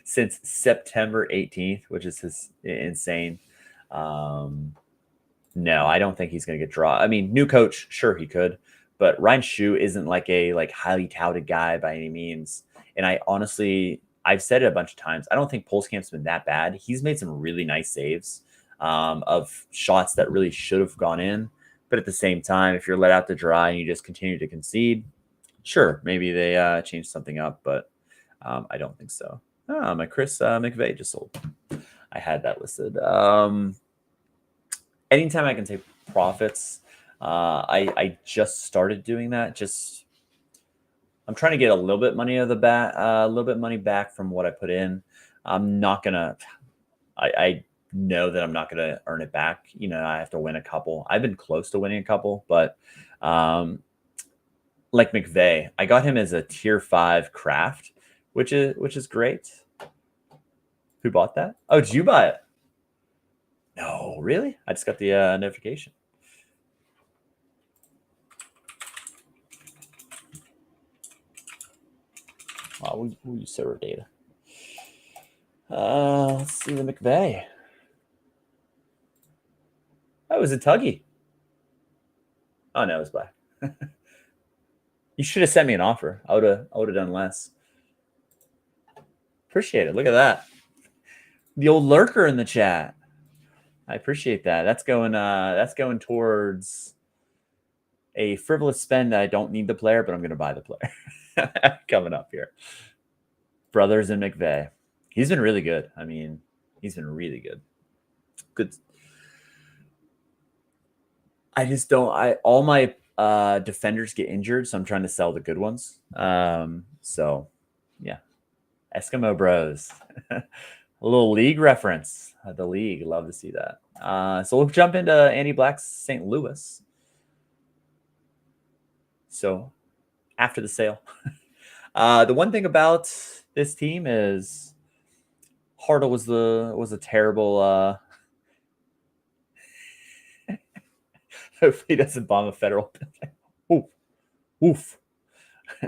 since September 18th, which is insane. No, I don't think he's going to get draw. I mean, new coach, sure he could, but Ryan Schuh isn't like a highly touted guy by any means. And I've said it a bunch of times. I don't think Pulscamp's been that bad. He's made some really nice saves of shots that really should have gone in. But at the same time, if you're let out to dry and you just continue to concede, sure, maybe they change something up, but I don't think so. My Chris McVeigh just sold. I had that listed. Anytime I can take profits, I just started doing that. I'm trying to get a little bit money of the bat, a little bit money back from what I put in. I'm not gonna. I know that I'm not gonna earn it back. I have to win a couple. I've been close to winning a couple, but like McVeigh, I got him as a tier 5 craft, which is great. Who bought that? Oh, did you buy it? No, really? I just got the notification. We'll use server data. Let's see the McVeigh. Oh, it was a Tuggy. Oh no, it was black. You should have sent me an offer. I would have done less. Appreciate it. Look at that. The old lurker in the chat. I appreciate that. That's going towards a frivolous spend that I don't need the player, but I'm going to buy the player. Coming up here. Brothers and McVeigh. He's been really good. I mean, he's been really good. Good. I just don't. All my defenders get injured, so I'm trying to sell the good ones. So, yeah. Eskimo Bros. A little league reference. The league. Love to see that. So we'll jump into Andy Black's St. Louis. So after the sale. The one thing about this team is Hartle was a terrible hopefully he doesn't bomb a federal building. Oof.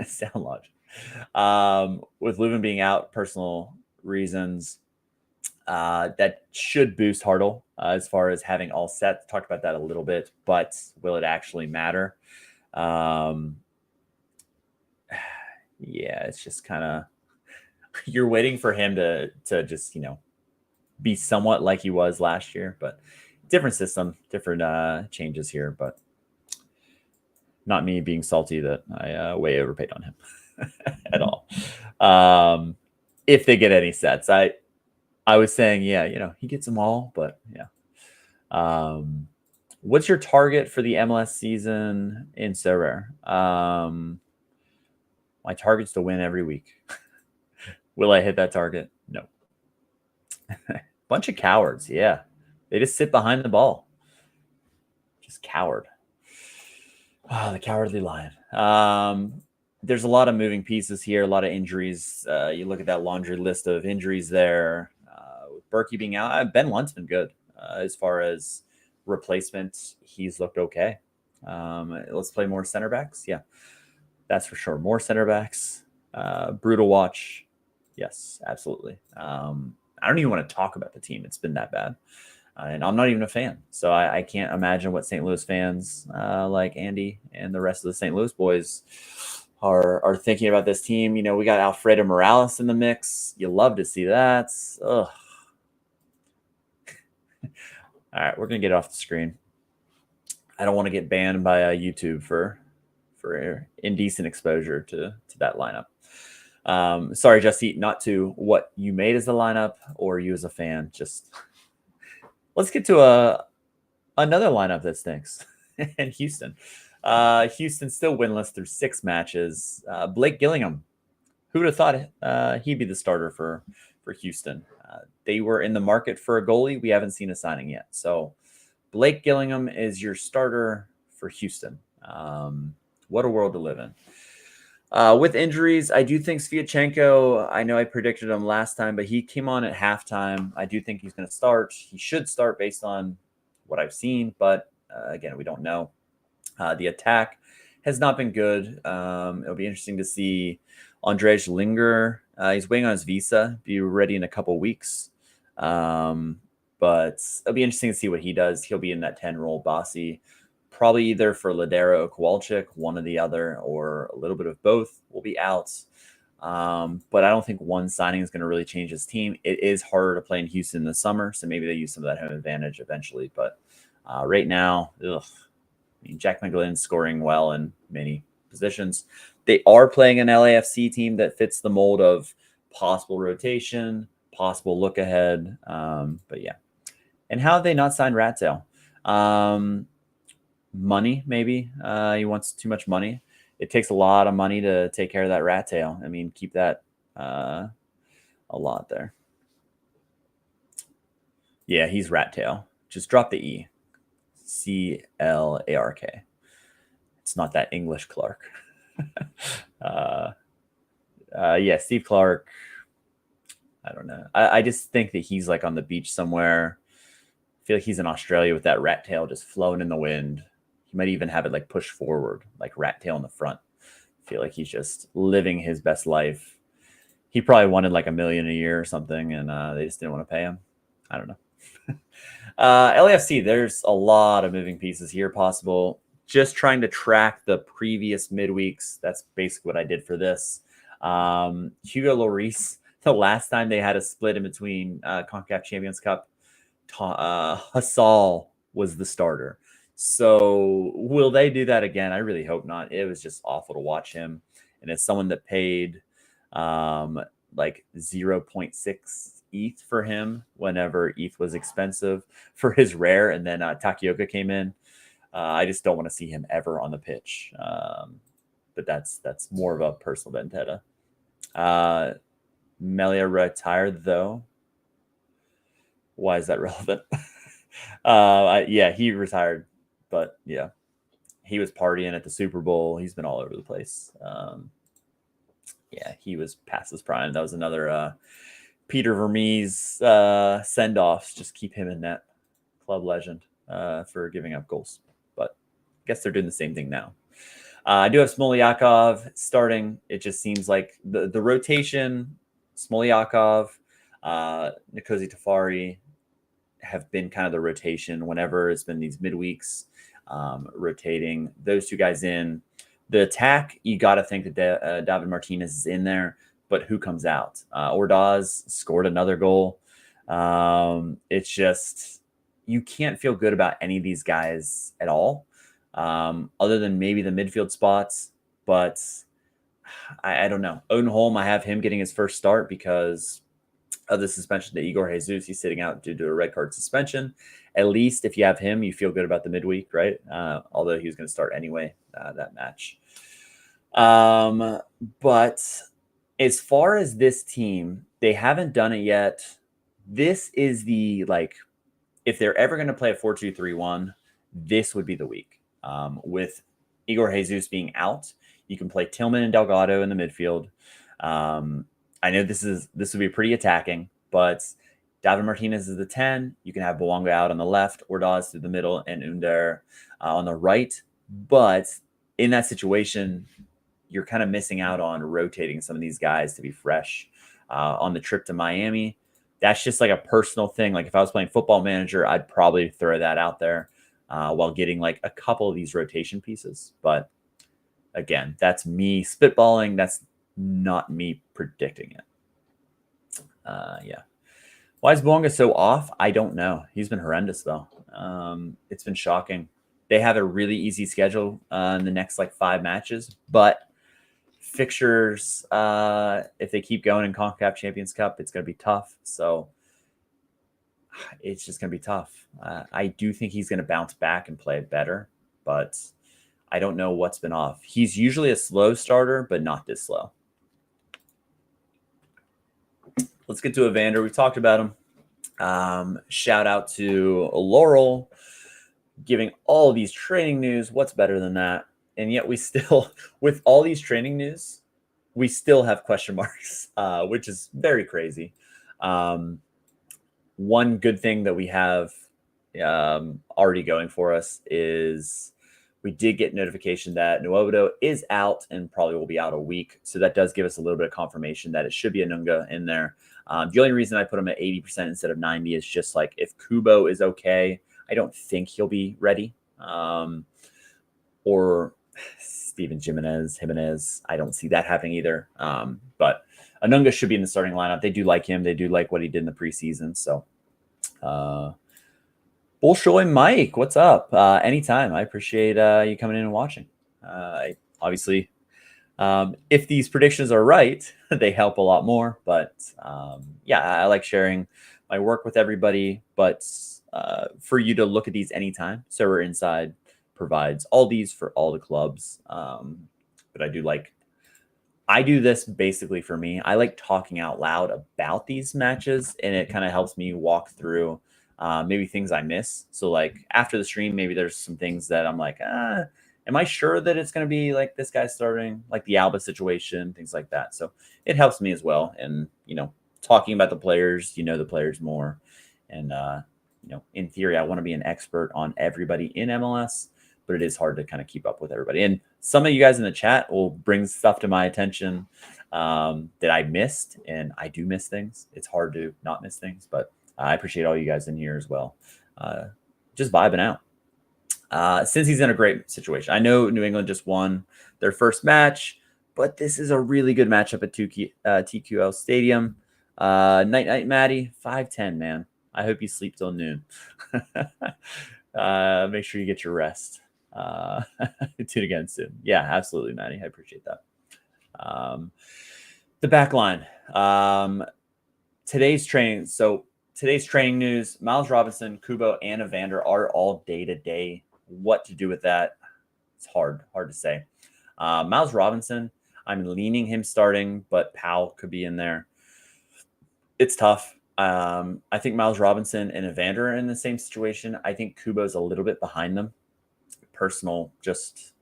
Sound logic. With Leuven being out, personal reasons, that should boost Hartle as far as having all set. Talked about that a little bit, but will it actually matter? Yeah, it's just kind of you're waiting for him to just be somewhat like he was last year, but different system, different changes here, but not me being salty that I way overpaid on him at all. If they get any sets, I was saying, he gets them all, but yeah. What's your target for the MLS season in Sorare? My target's to win every week. Will I hit that target? No. Bunch of cowards. Yeah. They just sit behind the ball. Just coward. The cowardly lion. There's a lot of moving pieces here, a lot of injuries. You look at that laundry list of injuries there. With Berkey being out, Ben Lunt's been good as far as replacement. He's looked okay. Let's play more center backs. Yeah, that's for sure. More center backs. Brutal watch. Yes, absolutely. I don't even want to talk about the team. It's been that bad. And I'm not even a fan. So I can't imagine what St. Louis fans like Andy and the rest of the St. Louis boys are thinking about this team. You know, we got Alfredo Morales in the mix. You love to see that. Ugh. All right, we're going to get off the screen. I don't want to get banned by YouTube for indecent exposure to that lineup. Sorry, Jesse, not to what you made as a lineup or you as a fan. Just let's get to another lineup that stinks. And Houston. Houston still winless through 6 matches. Blake Gillingham, who would have thought he'd be the starter for Houston? They were in the market for a goalie. We haven't seen a signing yet. So Blake Gillingham is your starter for Houston. What a world to live in. With injuries, I do think Sviatchenko, I know I predicted him last time, but he came on at halftime. I do think he's going to start. He should start based on what I've seen, but again, we don't know. The attack has not been good. It'll be interesting to see Andrzej Linger. He's waiting on his visa, be ready in a couple weeks. But it'll be interesting to see what he does. He'll be in that 10 role, Bossy. Probably either for Ladera or Kowalczyk, one or the other, or a little bit of both will be out. But I don't think one signing is going to really change his team. It is harder to play in Houston in the summer, so maybe they use some of that home advantage eventually. But right now, ugh. I mean, Jack McGlynn's scoring well in many positions. They are playing an LAFC team that fits the mold of possible rotation, possible look ahead. But yeah. And how have they not signed Rattail? Money, maybe. He wants too much money. It takes a lot of money to take care of that Rattail. I mean, keep that a lot there. Yeah, he's Rattail. Just drop the E. Clark. It's not that English Clark. Yeah, Steve Clark. I don't know. I just think that he's like on the beach somewhere. I feel like he's in Australia with that rat tail just flowing in the wind. He might even have it like pushed forward, like rat tail in the front. I feel like he's just living his best life. He probably wanted like $1 million a year or something, and they just didn't want to pay him. I don't know. LAFC, there's a lot of moving pieces here possible. Just trying to track the previous midweeks. That's basically what I did for this. Hugo Lloris, the last time they had a split in between CONCACAF Champions Cup, Hassal was the starter. So will they do that again? I really hope not. It was just awful to watch him. And as someone that paid like 0.6 ETH for him whenever ETH was expensive for his rare, and then Takioka came in. I just don't want to see him ever on the pitch. But that's more of a personal vendetta. Melia retired though. Why is that relevant? Yeah, he retired, but yeah, he was partying at the Super Bowl. He's been all over the place. Yeah, he was past his prime. That was another Peter Vermees send-offs. Just keep him in net. Club legend for giving up goals. But I guess they're doing the same thing now. I do have Smolyakov starting. It just seems like the rotation, Smolyakov, Nkosi Tafari have been kind of the rotation whenever it's been these midweeks, rotating those two guys in. The attack, you got to think that David Martinez is in there, but who comes out? Ordaz scored another goal. It's just, you can't feel good about any of these guys at all, other than maybe the midfield spots. But I don't know. Odenholm, I have him getting his first start because of the suspension to Igor Jesus. He's sitting out due to a red card suspension. At least if you have him, you feel good about the midweek, right? Although he was going to start anyway, that match. But as far as this team, they haven't done it yet. This is the, like, if they're ever going to play a 4-2-3-1, this would be the week. With Igor Jesus being out, you can play Tillman and Delgado in the midfield. I know this would be pretty attacking, but David Martinez is the 10. You can have Bouanga out on the left, Ordaz through the middle, and Under on the right. But in that situation, you're kind of missing out on rotating some of these guys to be fresh. On the trip to Miami, that's just like a personal thing. Like if I was playing Football Manager, I'd probably throw that out there while getting like a couple of these rotation pieces. But again, that's me spitballing. That's not me predicting it. Yeah. Why is Bonga so off? I don't know. He's been horrendous though. It's been shocking. They have a really easy schedule in the next like 5 matches, but fixtures, if they keep going in CONCACAF Champions Cup, it's going to be tough. So it's just going to be tough. I do think he's going to bounce back and play better, but I don't know what's been off. He's usually a slow starter, but not this slow. Let's get to Evander. We talked about him. Shout out to Laurel giving all these training news. What's better than that? And yet we still, with all these training news, we still have question marks, which is very crazy. One good thing that we have already going for us is we did get notification that Nuobodo is out and probably will be out a week. So that does give us a little bit of confirmation that it should be Anunga in there. The only reason I put him at 80% instead of 90 is just like if Kubo is okay, I don't think he'll be ready. Or Steven Jimenez, I don't see that happening either. But Anunga should be in the starting lineup. They do like him. They do like what he did in the preseason. So Bolshoi Mike, what's up? Anytime. I appreciate you coming in and watching. Obviously, if these predictions are right, they help a lot more. But yeah, I like sharing my work with everybody. But for you to look at these anytime, Server Inside provides all these for all the clubs. But I do this basically for me. I like talking out loud about these matches, and it kind of helps me walk through maybe things I miss. So like after the stream, maybe there's some things that I'm like, am I sure that it's going to be like this guy starting, like the Alba situation, things like that. So it helps me as well. And, talking about the players, the players more. And, in theory, I want to be an expert on everybody in MLS, but it is hard to kind of keep up with everybody. And some of you guys in the chat will bring stuff to my attention that I missed, and I do miss things. It's hard to not miss things, but I appreciate all you guys in here as well. Just vibing out. Since he's in a great situation. I know New England just won their first match, but this is a really good matchup at TQL Stadium. Night, Maddie. 5:10, man. I hope you sleep till noon. Make sure you get your rest. Tune again soon. Yeah, absolutely, Maddie. I appreciate that. The back line. Today's training news, Miles Robinson, Kubo, and Evander are all day-to-day. What to do with that? It's hard to say. Miles Robinson, I'm leaning him starting, but Powell could be in there. It's tough. I think Miles Robinson and Evander are in the same situation. I think Kubo's a little bit behind them. Personal, just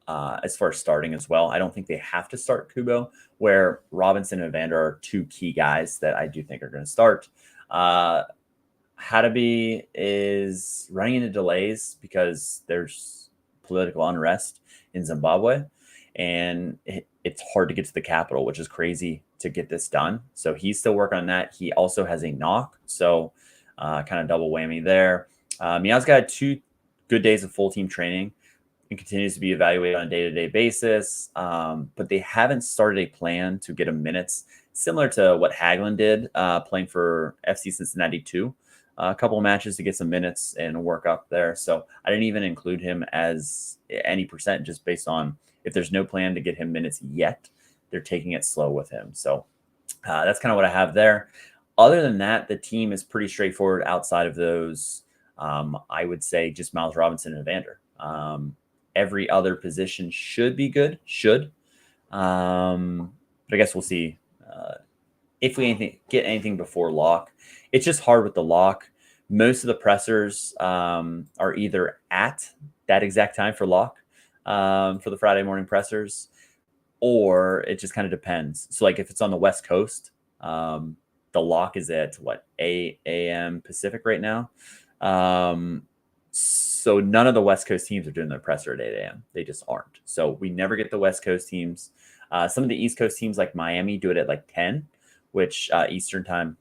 as far as starting as well. I don't think they have to start Kubo, where Robinson and Evander are 2 key guys that I do think are going to start. Hadebe is running into delays because there's political unrest in Zimbabwe, and it's hard to get to the capital, which is crazy to get this done. So he's still working on that. He also has a knock, so kind of double whammy there. Meow's got 2 good days of full team training and continues to be evaluated on a day-to-day basis, but they haven't started a plan to get him minutes, similar to what Hagelin did playing for FC Cincinnati 2. A couple of matches to get some minutes and work up there. So I didn't even include him as any percent, just based on if there's no plan to get him minutes yet, they're taking it slow with him. So that's kind of what I have there. Other than that, the team is pretty straightforward outside of those. I would say just Miles Robinson and Evander. Every other position should be good, but I guess we'll see if we get anything before lock. It's just hard with the lock. Most of the pressers are either at that exact time for lock for the Friday morning pressers, or it just kind of depends. So like if it's on the West Coast, the lock is at 8 a.m. Pacific right now. So none of the West Coast teams are doing their presser at 8 a.m. They just aren't. So we never get the West Coast teams. Some of the East Coast teams like Miami do it at like 10, which Eastern time.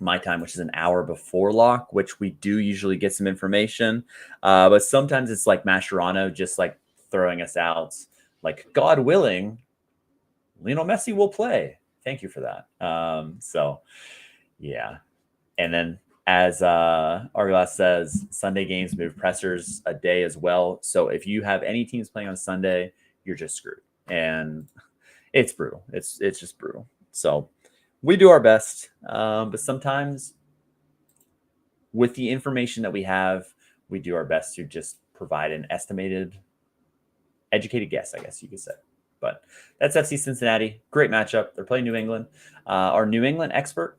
my time, which is an hour before lock, which we do usually get some information. But sometimes it's like Mascherano just like throwing us out, like, God willing, Lionel Messi will play. Thank you for that. So yeah. And then as Arglass says, Sunday games move pressers a day as well. So if you have any teams playing on Sunday, you're just screwed. And it's brutal. It's just brutal. So we do our best. But sometimes with the information that we have, we do our best to just provide an estimated, educated guess, I guess you could say. But that's FC Cincinnati. Great matchup. They're playing New England. Our New England expert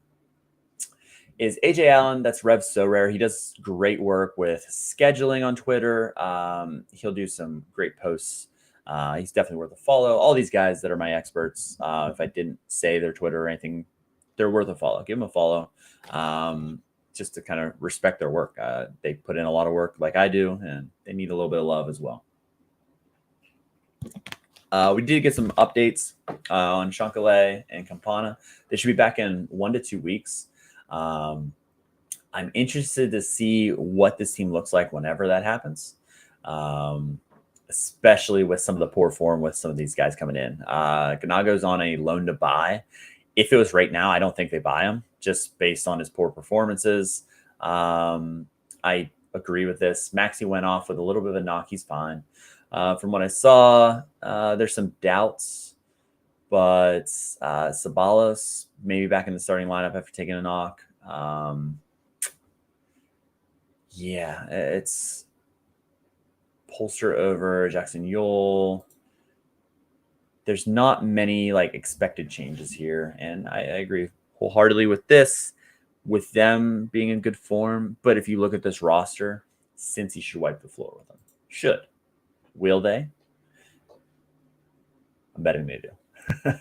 is AJ Allen. That's Rev Sorare. He does great work with scheduling on Twitter. He'll do some great posts. He's definitely worth a follow. All these guys that are my experts, if I didn't say their Twitter or anything, they're worth a follow. Give them a follow, just to kind of respect their work. They put in a lot of work like I do, and they need a little bit of love as well. We did get some updates on Chancalay and Campana. They should be back in 1 to 2 weeks. I'm interested to see what this team looks like whenever that happens, especially with some of the poor form with some of these guys coming in. Ganago's on a loan to buy. If it was right now, I don't think they buy him just based on his poor performances. I agree with this. Maxi went off with a little bit of a knock. He's fine. From what I saw, there's some doubts, but Sabalos maybe back in the starting lineup after taking a knock. Yeah, it's Polster over Jackson Yule. There's not many like expected changes here, and I agree wholeheartedly with this, with them being in good form. But if you look at this roster, Cincy should wipe the floor with them. Should. Will they? I'm betting they do.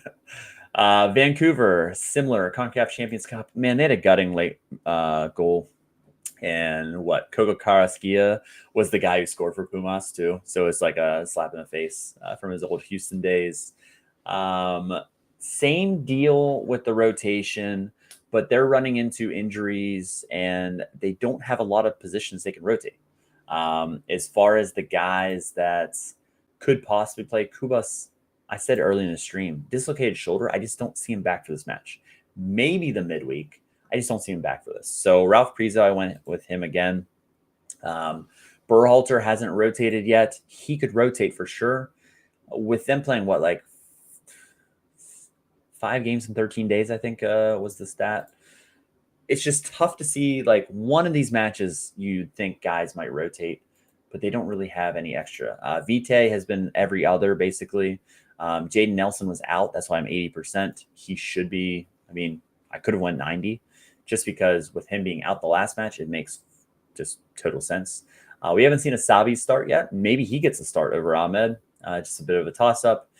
Vancouver, similar CONCACAF Champions Cup. Man, they had a gutting late goal. And what? Coco Carrasquilla was the guy who scored for Pumas too. So it's like a slap in the face from his old Houston days. Same deal with the rotation, but they're running into injuries and they don't have a lot of positions they can rotate. As far as the guys that could possibly play, Kubas, I said early in the stream, dislocated shoulder. I just don't see him back for this match. Maybe the midweek. I just don't see him back for this. So Ralph Prizo, I went with him again. Berhalter hasn't rotated yet. He could rotate for sure. With them playing what, like 5 games in 13 days, I think was the stat. It's just tough to see like one of these matches you'd think guys might rotate, but they don't really have any extra. Vite has been every other basically. Jaden Nelson was out. That's why I'm 80%. He should be, I mean, I could have won 90 just because with him being out the last match, it makes just total sense. We haven't seen a Savi start yet. Maybe he gets a start over Ahmed. Just a bit of a toss-up.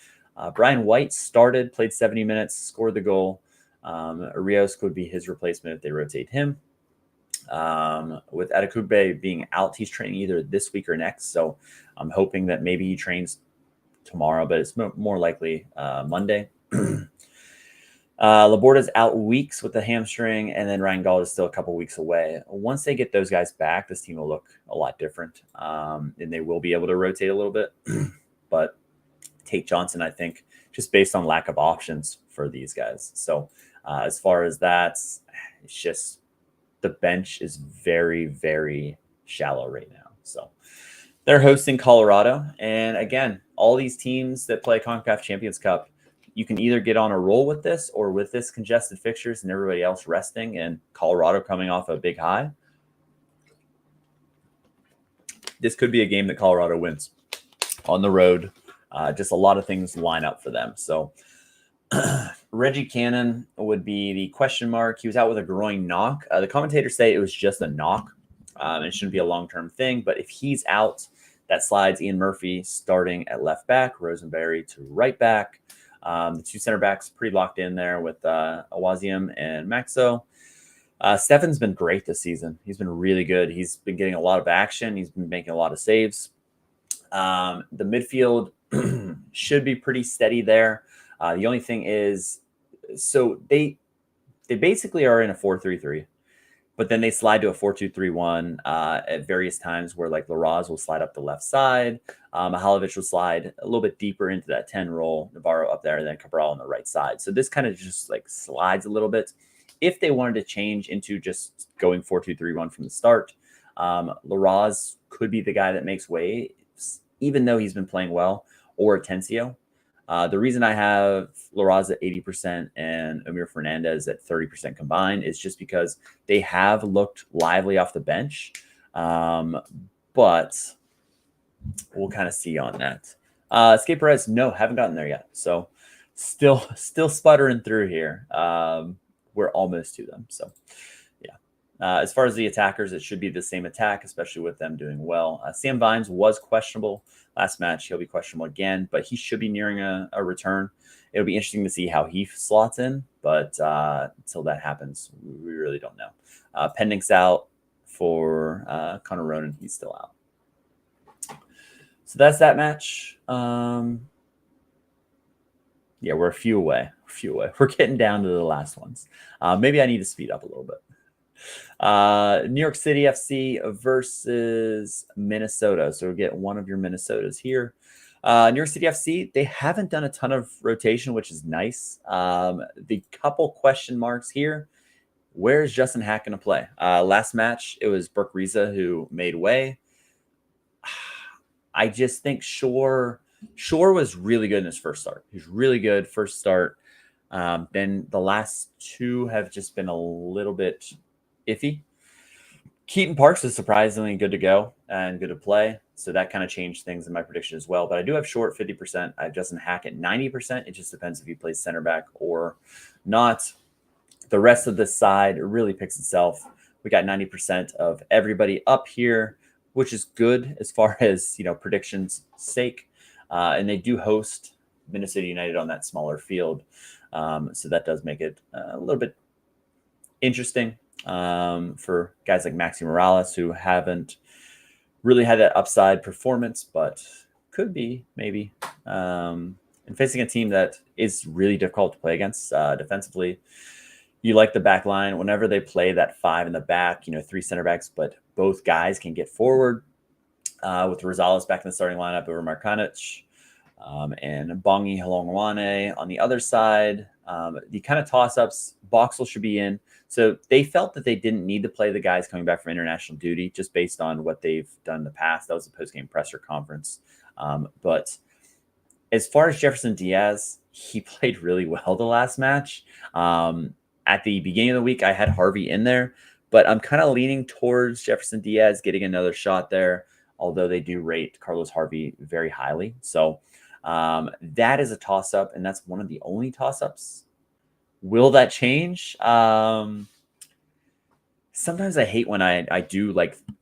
Brian White started, played 70 minutes, scored the goal. Rios could be his replacement if they rotate him. With Adekugbe being out, he's training either this week or next. So I'm hoping that maybe he trains tomorrow, but it's more likely Monday. Laborda's out weeks with the hamstring, and then Ryan Gauld is still a couple weeks away. Once they get those guys back, this team will look a lot different, and they will be able to rotate a little bit. But Tate Johnson, I think, just based on lack of options for these guys. So as far as that, it's just the bench is very, very shallow right now. So they're hosting Colorado. And again, all these teams that play CONCACAF Champions Cup, you can either get on a roll with this or with this congested fixtures and everybody else resting and Colorado coming off a big high. This could be a game that Colorado wins on the road. Just a lot of things line up for them. So Reggie Cannon would be the question mark. He was out with a groin knock. The commentators say it was just a knock. It shouldn't be a long-term thing. But if he's out, that slides Ian Murphy starting at left back, Rosenberry to right back. The two center backs pretty locked in there with Awazium and Maxo. Stefan's been great this season. He's been really good. He's been getting a lot of action. He's been making a lot of saves. The midfield should be pretty steady there. The only thing is, so they basically are in a 4-3-3. But then they slide to a 4-2-3-1 at various times where like Laraz will slide up the left side. Mihalovic will slide a little bit deeper into that 10 role, Navarro up there, and then Cabral on the right side. So this kind of just like slides a little bit. If they wanted to change into just going 4-2-3-1 from the start, Laraz could be the guy that makes waves, even though he's been playing well, or Atencio. The reason I have Laraz at 80% and Amir Fernandez at 30% combined is just because they have looked lively off the bench. But we'll kind of see on that. Escape Perez, no, haven't gotten there yet. So still sputtering through here. We're almost to them. So yeah. As far as the attackers, it should be the same attack, especially with them doing well. Sam Vines was questionable last match. He'll be questionable again, but he should be nearing a return. It'll be interesting to see how he slots in, but until that happens, we really don't know. Pending's out for Connor Ronan. He's still out. So that's that match. Yeah, we're a few away. We're getting down to the last ones. Maybe I need to speed up a little bit. New York City FC versus Minnesota. So we'll get one of your Minnesotas here. New York City FC, they haven't done a ton of rotation, which is nice. The couple question marks here. Where is Justin Hack going to play? Last match, it was Burke Riza who made way. I just think Shore was really good in his first start. He was really good first start. Then the last two have just been a little bit iffy. Keaton Parks is surprisingly good to go and good to play. So that kind of changed things in my prediction as well. But I do have Short 50%. I have Justin Hack at 90%. It just depends if he plays center back or not. The rest of this side really picks itself. We got 90% of everybody up here, which is good as far as, predictions sake. And they do host Minnesota United on that smaller field. So that does make it a little bit interesting for guys like Maxi Morales, who haven't really had that upside performance, but could be maybe. And facing a team that is really difficult to play against defensively. You like the back line whenever they play that five in the back, three center backs, but both guys can get forward with Rosales back in the starting lineup over Markanic and Bongi Halongwane on the other side. The kind of toss-ups, Boxall should be in. So they felt that they didn't need to play the guys coming back from international duty just based on what they've done in the past. That was a post-game presser conference. But as far as Jefferson Diaz, he played really well the last match. At the beginning of the week, I had Harvey in there, but I'm kind of leaning towards Jefferson Diaz getting another shot there, although they do rate Carlos Harvey very highly. So that is a toss-up, and that's one of the only toss-ups. Will that change? Sometimes I hate when I do,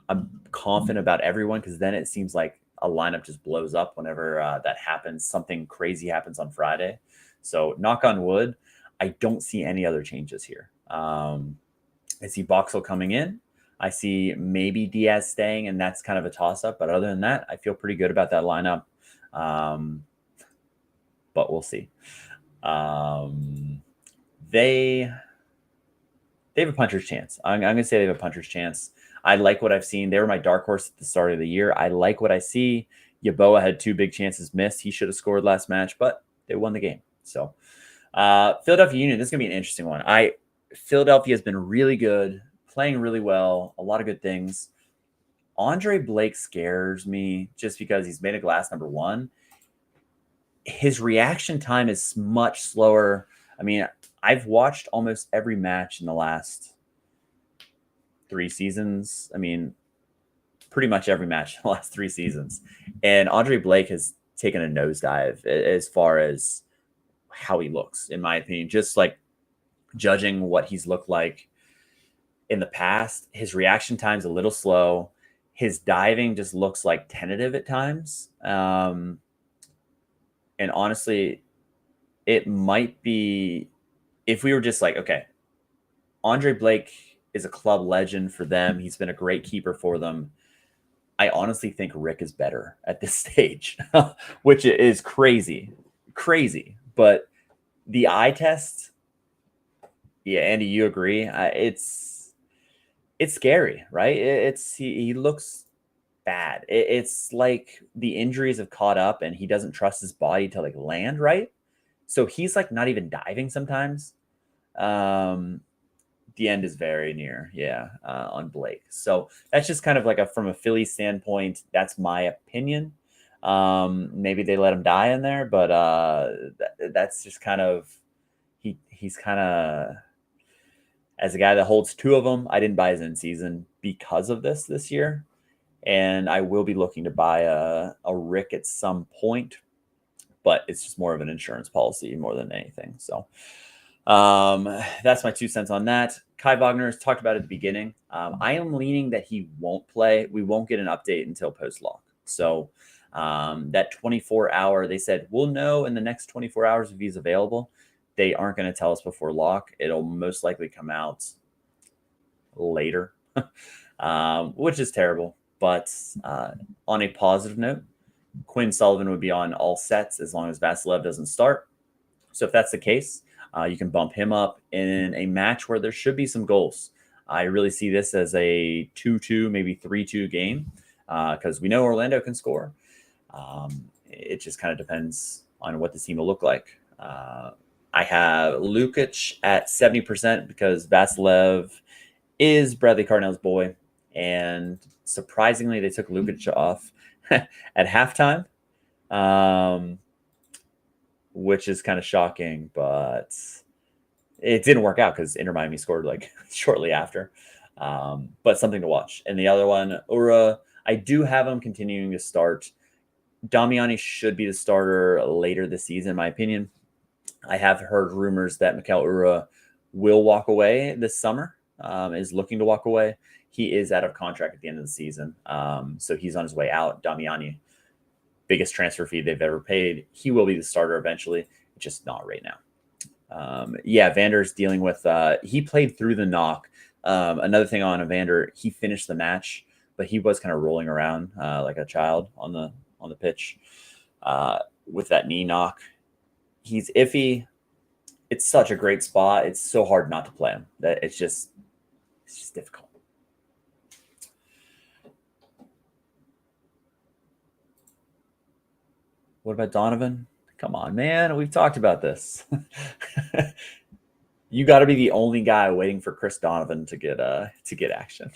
I'm confident about everyone, because then it seems like a lineup just blows up whenever that happens. Something crazy happens on Friday. So knock on wood, I don't see any other changes here. I see Boxall coming in. I see maybe Diaz staying, and that's kind of a toss-up. But other than that, I feel pretty good about that lineup. But we'll see. They have a puncher's chance. I'm going to say they have a puncher's chance. I like what I've seen. They were my dark horse at the start of the year. I like what I see. Yeboah had 2 big chances missed. He should have scored last match, but they won the game. So Philadelphia Union, this is going to be an interesting one. Philadelphia has been really good, playing really well, a lot of good things. Andre Blake scares me just because he's made a glass number 1. His reaction time is much slower. I mean, I've watched almost every match in the last 3 seasons. I mean, pretty much every match in the last 3 seasons. And Andre Blake has taken a nosedive as far as how he looks, in my opinion. Just like judging what he's looked like in the past, his reaction time's a little slow. His diving just looks like tentative at times. And honestly, it might be, if we were just like, okay, Andre Blake is a club legend for them. He's been a great keeper for them. I honestly think Rick is better at this stage, which is crazy. But the eye test, Yeah, Andy, you agree? It's scary, right? He looks bad. It's like the injuries have caught up, and he doesn't trust his body to like land right. So he's like not even diving sometimes. Um, the end is very near, yeah, on Blake. So that's just kind of like from a Philly standpoint. That's my opinion. Maybe they let him die in there, but that's just kind of he's kind of, as a guy that holds two of them. I didn't buy his in season because of this year, and I will be looking to buy a Rick at some point, but it's just more of an insurance policy more than anything. So that's my 2 cents on that. Kai Wagner has talked about it at the beginning. I am leaning that he won't play. We won't get an update until post lock. So that 24-hour, they said we'll know in the next 24 hours if he's available. They aren't going to tell us before lock. It'll most likely come out later, which is terrible. But on a positive note, Quinn Sullivan would be on all sets as long as Vasilev doesn't start. So if that's the case, you can bump him up in a match where there should be some goals. I really see this as a 2-2, maybe 3-2 game because we know Orlando can score. It just kind of depends on what the team will look like. I have Lukic at 70% because Vasilev is Bradley Cardinal's boy. And surprisingly, they took Lukic off at halftime, which is kind of shocking, but it didn't work out because Inter Miami scored like shortly after. But something to watch. And the other one, Ura, I do have him continuing to start. Damiani should be the starter later this season, in my opinion. I have heard rumors that Mikel Ura will walk away this summer, is looking to walk away. He is out of contract at the end of the season. So he's on his way out. Damiani, biggest transfer fee they've ever paid. He will be the starter eventually, just not right now. Vander's dealing with, he played through the knock. Another thing on Evander, he finished the match, but he was kind of rolling around like a child on the pitch with that knee knock. He's iffy. It's such a great spot. It's so hard not to play him. That it's just difficult. What about Donovan? Come on, man. We've talked about this. You got to be the only guy waiting for Chris Donovan to get action.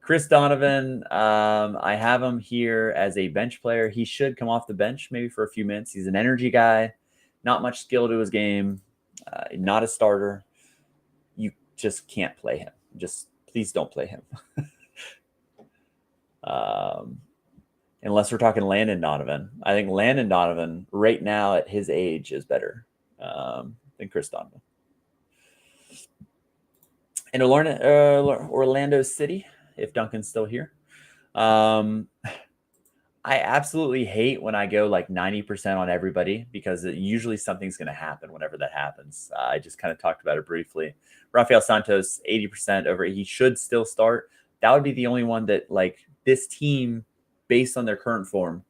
Chris Donovan, I have him here as a bench player. He should come off the bench maybe for a few minutes. He's an energy guy, not much skill to his game, not a starter. You just can't play him. Just please don't play him. Unless we're talking Landon Donovan. I think Landon Donovan right now at his age is better than Chris Donovan. And Orlando City, if Duncan's still here. I absolutely hate when I go like 90% on everybody because usually something's going to happen whenever that happens. I just kind of talked about it briefly. Rafael Santos, 80% over. He should still start. That would be the only one that like this team, based on their current form,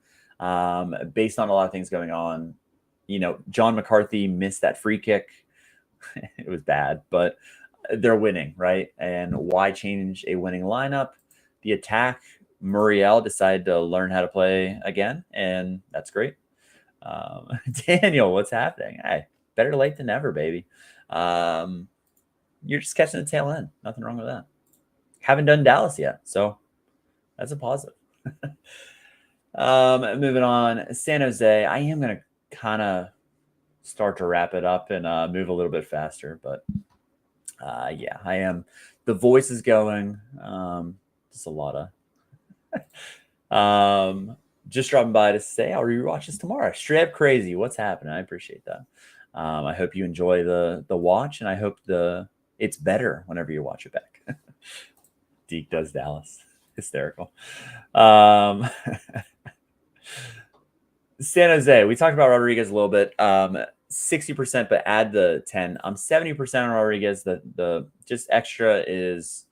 based on a lot of things going on, John McCarthy missed that free kick. It was bad, but they're winning, right? And why change a winning lineup? The attack, Muriel decided to learn how to play again, and that's great. Daniel, what's happening? Hey, better late than never, baby. You're just catching the tail end. Nothing wrong with that. Haven't done Dallas yet, so that's a positive. Moving on, San Jose. I am going to kind of start to wrap it up and move a little bit faster, but I am. The voice is going. Just a lot of just dropping by to say I'll rewatch this tomorrow. Straight up crazy. What's happening? I appreciate that. I hope you enjoy the watch, and I hope it's better whenever you watch it back. Deke does Dallas. Hysterical. San Jose. We talked about Rodriguez a little bit. 60%, but add the 10. I'm 70% on Rodriguez. The just extra is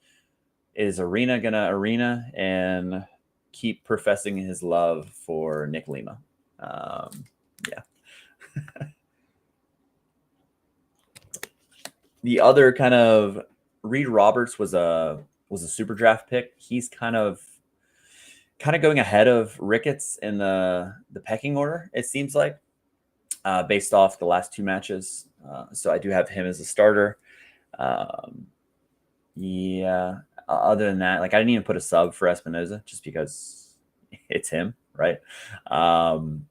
Arena gonna arena and keep professing his love for Nick Lima. Yeah. The other kind of Reed Roberts was a super draft pick. He's kind of going ahead of Ricketts in the pecking order, it seems like, based off the last 2 matches. So I do have him as a starter. Yeah. Other than that, like I didn't even put a sub for Espinoza just because it's him, right? And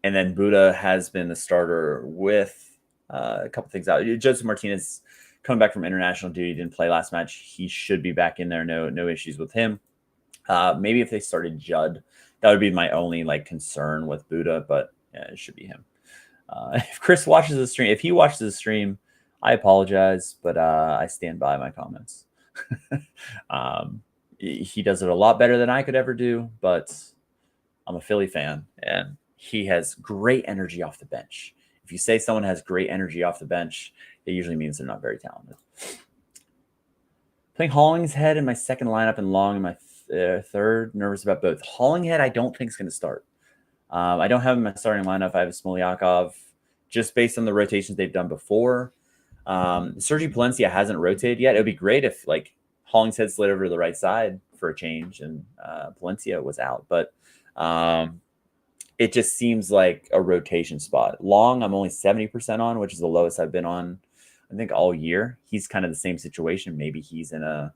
then Buddha has been the starter with a couple things out. Joseph Martinez coming back from international duty, didn't play last match. He should be back in there. No issues with him. Maybe if they started Judd, that would be my only like concern with Buddha, but yeah, it should be him. If Chris watches the stream, if he watches the stream, I apologize, but I stand by my comments. He does it a lot better than I could ever do, but I'm a Philly fan, and he has great energy off the bench. If you say someone has great energy off the bench, it usually means they're not very talented. Playing Hollingshead in my second lineup and Long in my third. Nervous about both. Hollingshead, I don't think is going to start. I don't have him in my starting lineup. I have Smolyakov just based on the rotations they've done before. Sergi Palencia hasn't rotated yet. It would be great if like Hollingshead slid over to the right side for a change and Palencia was out. But it just seems like a rotation spot. Long, I'm only 70% on, which is the lowest I've been on, I think, all year. He's kind of the same situation. Maybe he's in a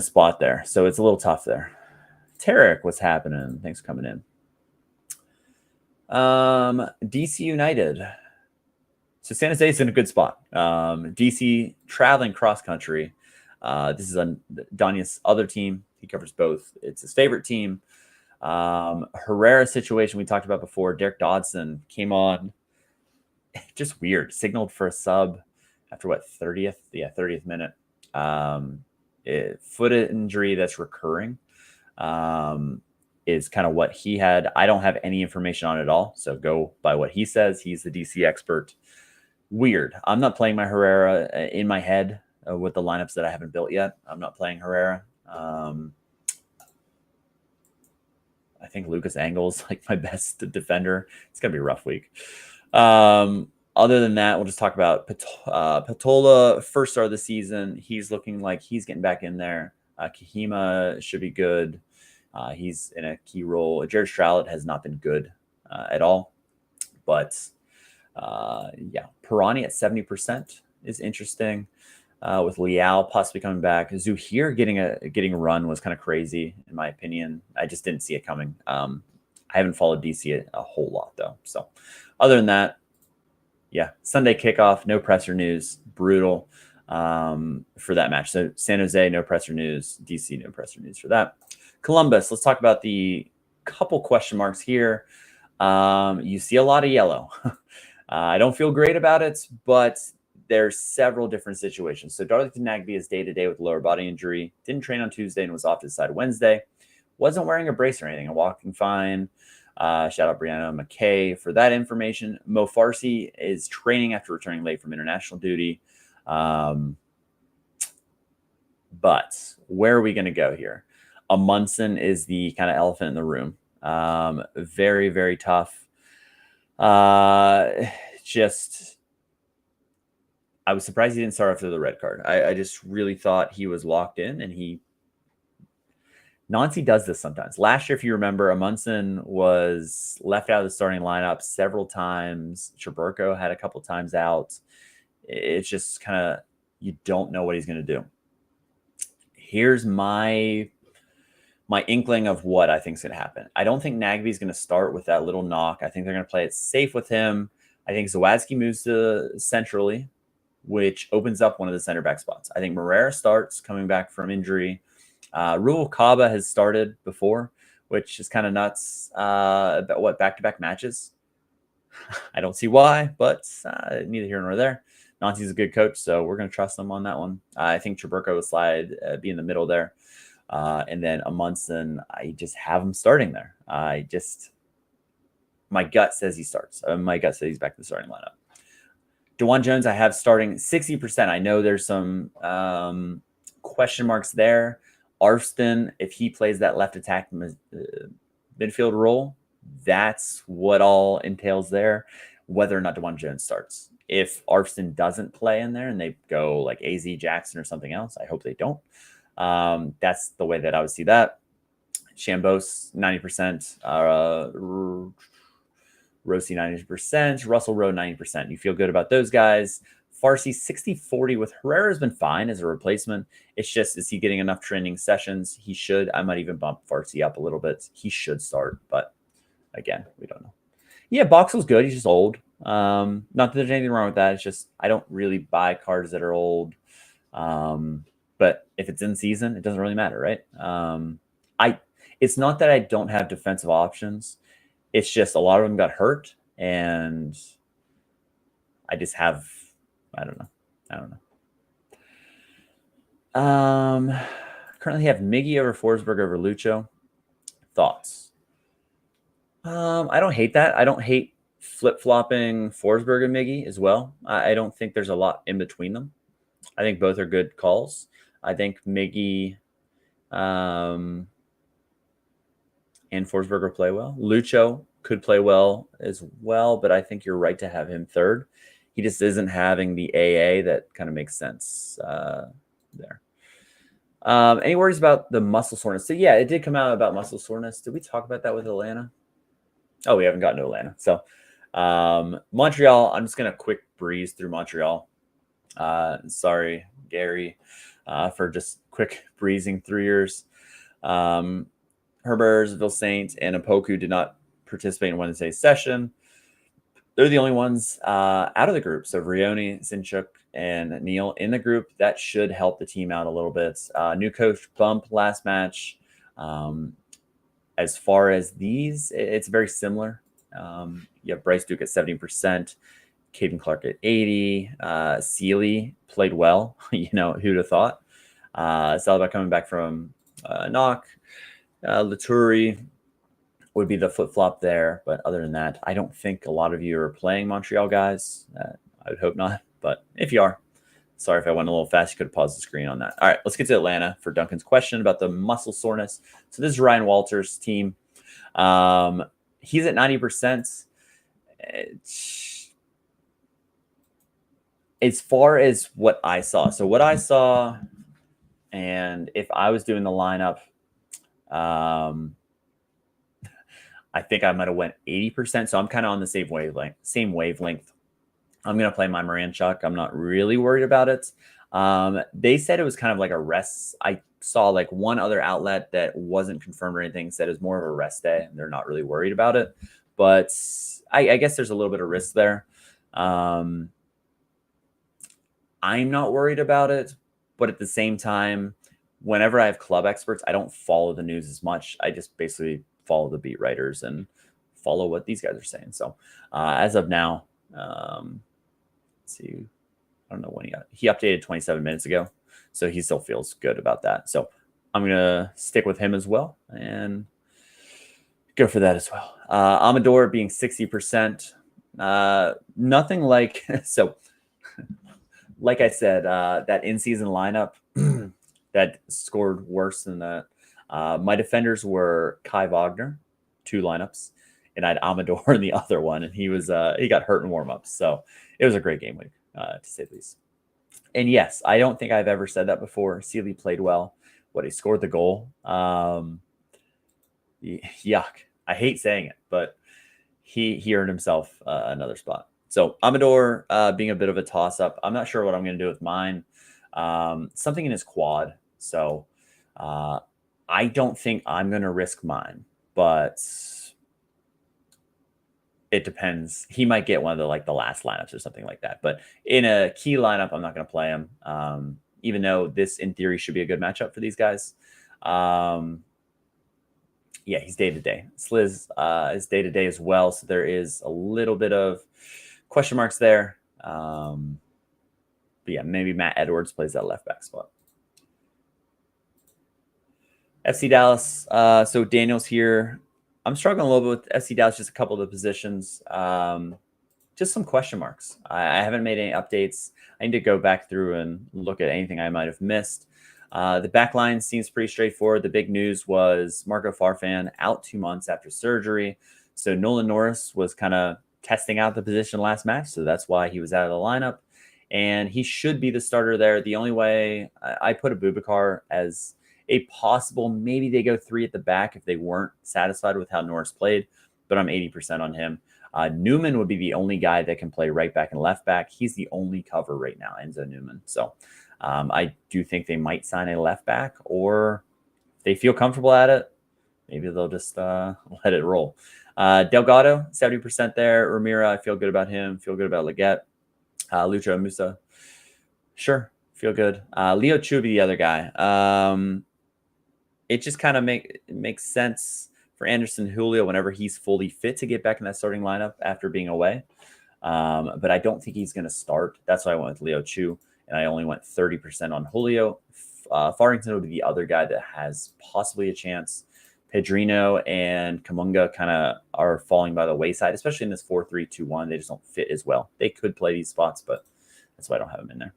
spot there. So it's a little tough there. Tarek, what's happening? Thanks for coming in. DC United. So San Jose is in a good spot. DC traveling cross country. This is on Danya's other team. He covers both. It's his favorite team. Herrera situation we talked about before. Derek Dodson came on. Just weird. Signaled for a sub after what, 30th? Yeah, 30th minute. Foot injury that's recurring. Is kind of what he had. I don't have any information on it at all, so go by what he says. He's the DC expert. Weird. I'm not playing my Herrera in my head with the lineups that I haven't built yet. I'm not playing Herrera. I think Lucas Engel's like my best defender. It's gonna be a rough week. Other than that, we'll just talk about Patola, first start of the season. He's looking like he's getting back in there. Kahima should be good. He's in a key role. Jared Strowlett has not been good at all. But yeah, Pirani at 70% is interesting. With Liao possibly coming back. Zuhir getting a run was kind of crazy, in my opinion. I just didn't see it coming. I haven't followed DC a whole lot, though. So other than that, yeah, Sunday kickoff, no presser news, brutal for that match. So San Jose, no presser news. DC, no presser news for that. Columbus, let's talk about the couple question marks here. You see a lot of yellow. I don't feel great about it, but there's several different situations. So Darlington Nagbe is day-to-day with lower body injury. Didn't train on Tuesday and was off to the side Wednesday. Wasn't wearing a brace or anything and walking fine. Shout out Brianna McKay for that information. Mo Farsi is training after returning late from international duty. But where are we going to go here? Amundsen is the kind of elephant in the room. Very, very tough. I was surprised he didn't start after the red card. I just really thought he was locked in, and Nancy does this sometimes. Last year, if you remember, Amundsen was left out of the starting lineup several times. Chaburko had a couple times out. It's just kind of, you don't know what he's going to do. Here's my inkling of what I think is going to happen. I don't think Nagbe is going to start with that little knock. I think they're going to play it safe with him. I think Zawadzki moves to centrally, which opens up one of the center back spots. I think Morera starts coming back from injury. Ruel Kaba has started before, which is kind of nuts. About what, back-to-back matches? I don't see why, but neither here nor there. Nancy's a good coach, so we're going to trust him on that one. I think Chaburko will slide, be in the middle there. And then Amundsen, I just have him starting there. My gut says he starts. My gut says he's back to the starting lineup. DeJuan Jones, I have starting 60%. I know there's some question marks there. Arston, if he plays that left attack midfield role, that's what all entails there. Whether or not DeJuan Jones starts, if Arfston doesn't play in there and they go like AZ Jackson or something else, I hope they don't. That's the way that I would see that. Chambos 90%, Rossi 90%, Russell Rowe 90%. You feel good about those guys. Farsi 60-40 with Herrera has been fine as a replacement. It's just, is he getting enough training sessions? He should. I might even bump Farsi up a little bit. He should start, but again, we don't know. Yeah, Boxall's good. He's just old. Not that there's anything wrong with that. It's just I don't really buy cards that are old. But if it's in season, it doesn't really matter, right? It's not that I don't have defensive options. It's just a lot of them got hurt, and I just have, I don't know. Currently have Miggy over Forsberg over Lucho. Thoughts? I don't hate that. I don't hate flip-flopping Forsberg and Miggy as well. I don't think there's a lot in between them. I think both are good calls. I think Miggy and Forsberg will play well. Lucho could play well as well, but I think you're right to have him third. He just isn't having the AA that kind of makes sense there. Any worries about the muscle soreness? So, yeah, it did come out about muscle soreness. Did we talk about that with Atlanta? Oh, we haven't gotten to Atlanta. So, Montreal, I'm just going to quick breeze through Montreal. Sorry, Gary, for just quick breezing through yours. Herbers, Vilsaint, and Apoku did not participate in Wednesday's session. They're the only ones out of the group. So Vrioni, Sinchuk, and Neil in the group. That should help the team out a little bit. New coach bump last match. As far as these, it's very similar. You have Bryce Duke at 70%, Caden Clark at 80%. Sealy played well. Who'd have thought? It's all about coming back from knock. Laturi would be the flip-flop there. But other than that, I don't think a lot of you are playing Montreal guys. I would hope not. But if you are, sorry if I went a little fast. You could have paused the screen on that. All right, let's get to Atlanta for Duncan's question about the muscle soreness. So this is Ryan Walters' team. He's at 90%. As far as what I saw. So what I saw, and if I was doing the lineup, I think I might have went 80%. So I'm kind of on the same wavelength. I'm going to play my Moranchuk. I'm not really worried about it. They said it was kind of like a rest. I saw like one other outlet that wasn't confirmed or anything said it was more of a rest day, and they're not really worried about it. But I guess there's a little bit of risk there. I'm not worried about it. But at the same time, whenever I have club experts, I don't follow the news as much. I just basically follow the beat writers and follow what these guys are saying. So as of now, let's see, I don't know when he updated 27 minutes ago. So he still feels good about that. So I'm going to stick with him as well and go for that as well. Amador being 60%. Nothing like, so like I said, that in-season lineup that scored worse than that. My defenders were Kai Wagner, 2 lineups, and I had Amador in the other one, and he got hurt in warm-ups. So it was a great game week, to say the least. And yes, I don't think I've ever said that before. Sealy played well. He scored the goal. Yuck. I hate saying it, but he earned himself another spot. So Amador being a bit of a toss-up. I'm not sure what I'm going to do with mine. Something in his quad. So I don't think I'm going to risk mine, but it depends. He might get one of the last lineups or something like that. But in a key lineup, I'm not going to play him, even though this, in theory, should be a good matchup for these guys. Yeah, he's day-to-day. Sliz is day-to-day as well, so there is a little bit of question marks there. But yeah, maybe Matt Edwards plays that left back spot. FC Dallas. So Daniel's here. I'm struggling a little bit with FC Dallas, just a couple of the positions. Just some question marks. I haven't made any updates. I need to go back through and look at anything I might have missed. The back line seems pretty straightforward. The big news was Marco Farfan out 2 months after surgery. So Nolan Norris was kind of testing out the position last match, so that's why he was out of the lineup. And he should be the starter there. The only way I put Abubakar as a possible, maybe they go 3 at the back if they weren't satisfied with how Norris played, but I'm 80% on him. Newman would be the only guy that can play right back and left back. He's the only cover right now, Enzo Newman. So I do think they might sign a left back, or if they feel comfortable at it, maybe they'll just let it roll. Delgado, 70% there. Ramira, I feel good about him. Feel good about Leggett. Lucho Musa, sure, feel good. Leo Chu would be the other guy. It just kind of makes sense for Anderson Julio whenever he's fully fit to get back in that starting lineup after being away. But I don't think he's going to start. That's why I went with Leo Chu, and I only went 30% on Julio. Farrington would be the other guy that has possibly a chance. Pedrino and Kamunga kind of are falling by the wayside, especially in this 4-3-2-1. They just don't fit as well. They could play these spots, but that's why I don't have them in there.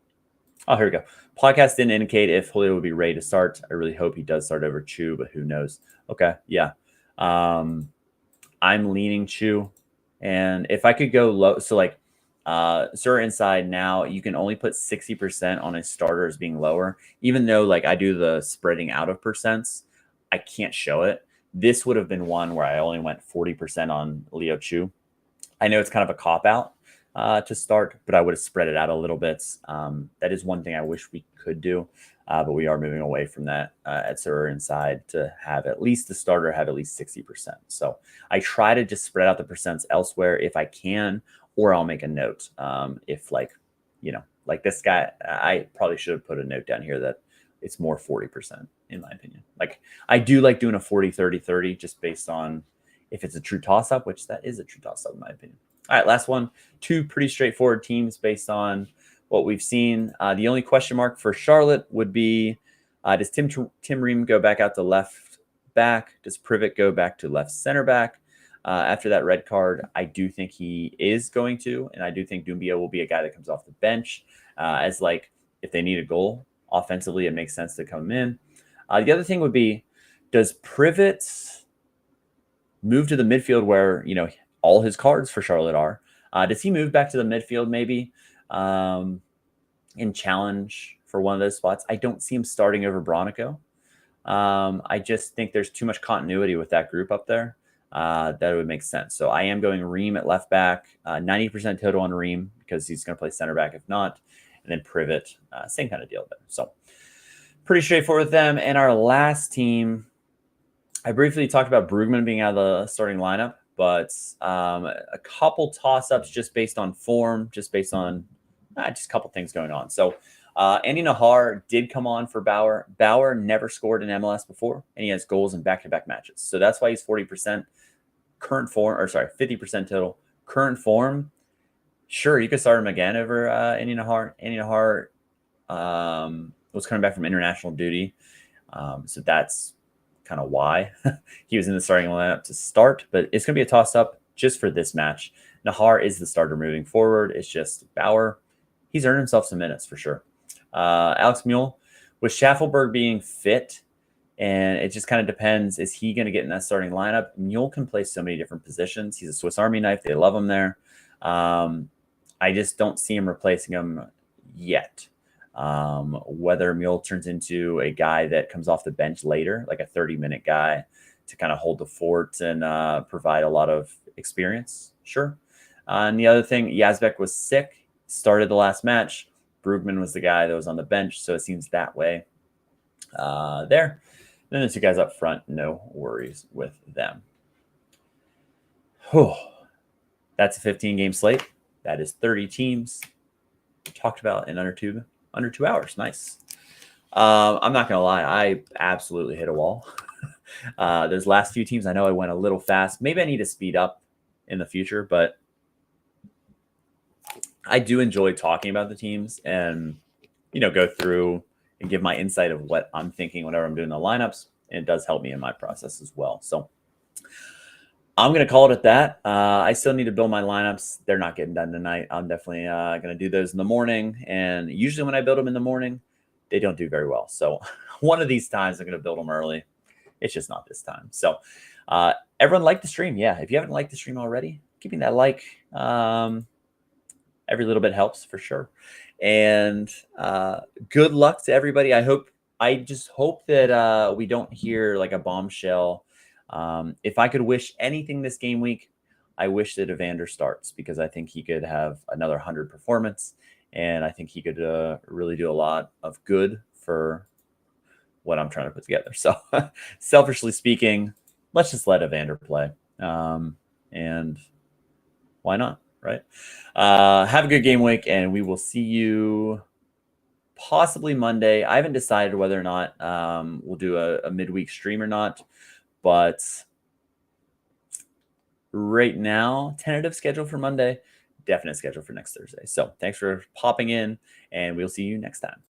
Oh, here we go. Podcast didn't indicate if Julio would be ready to start. I really hope he does start over Chu, but who knows? Okay, yeah. I'm leaning Chu. And if I could go low, so like Sir Inside now, you can only put 60% on a starter as being lower, even though like I do the spreading out of percents. I can't show it. This would have been one where I only went 40% on Leo Chu. I know it's kind of a cop-out to start, but I would have spread it out a little bit. That is one thing I wish we could do, but we are moving away from that at Sir Inside to have at least the starter have at least 60%. So I try to just spread out the percents elsewhere if I can, or I'll make a note. If like, you know, like this guy, I probably should have put a note down here that it's more 40%. In my opinion, like I do like doing a 40-30-30 just based on if it's a true toss-up, which that is a true toss-up in my opinion. All right, last one. 2 pretty straightforward teams based on what we've seen. The only question mark for Charlotte would be, does Tim Ream go back out to left back? Does Privet go back to left center back? After that red card, I do think he is going to, and I do think Doumbia will be a guy that comes off the bench as like if they need a goal offensively, it makes sense to come in. The other thing would be, does Privet move to the midfield where, you know, all his cards for Charlotte are? Does he move back to the midfield maybe in challenge for one of those spots? I don't see him starting over Bronico. I just think there's too much continuity with that group up there that it would make sense. So I am going Ream at left back, 90% total on Ream because he's going to play center back if not. And then Privet, same kind of deal there. So pretty straightforward with them. And our last team, I briefly talked about Brugman being out of the starting lineup, but a couple toss-ups just based on form, just based on just a couple things going on. So Andy Nahar did come on for Bauer. Bauer never scored in MLS before, and he has goals in back-to-back matches. So that's why he's 40% current form, or sorry, 50% total. Current form, sure, you could start him again over Andy Nahar. Andy Nahar was coming back from international duty. So that's kind of why he was in the starting lineup to start, but it's going to be a toss-up just for this match. Nahar is the starter moving forward. It's just Bauer. He's earned himself some minutes for sure. Alex Mule, with Schaffelberg being fit, and it just kind of depends, is he going to get in that starting lineup? Mule can play so many different positions. He's a Swiss Army knife. They love him there. I just don't see him replacing him yet. Whether Mule turns into a guy that comes off the bench later, like a 30-minute guy to kind of hold the fort and provide a lot of experience. Sure. And the other thing, Yazbek was sick, started the last match. Brugman was the guy that was on the bench, so it seems that way there. Then the 2 guys up front, no worries with them. Whew. That's a 15-game slate. That is 30 teams. Talked about in under two hours. Nice. I'm not going to lie. I absolutely hit a wall. Those last few teams, I know I went a little fast. Maybe I need to speed up in the future, but I do enjoy talking about the teams and, you know, go through and give my insight of what I'm thinking whenever I'm doing the lineups. And it does help me in my process as well. So I'm going to call it at that. I still need to build my lineups. They're not getting done tonight. I'm definitely going to do those in the morning. And usually when I build them in the morning, they don't do very well. So one of these times I'm going to build them early. It's just not this time. So everyone liked the stream. Yeah. If you haven't liked the stream already, keeping that like. Every little bit helps for sure. And good luck to everybody. I just hope that we don't hear like a bombshell. If I could wish anything this game week, I wish that Evander starts, because I think he could have another 100 performance, and I think he could really do a lot of good for what I'm trying to put together. So selfishly speaking, let's just let Evander play. And why not? Right. Have a good game week, and we will see you possibly Monday. I haven't decided whether or not we'll do a midweek stream or not, but right now, tentative schedule for Monday, definite schedule for next Thursday. So thanks for popping in, and we'll see you next time.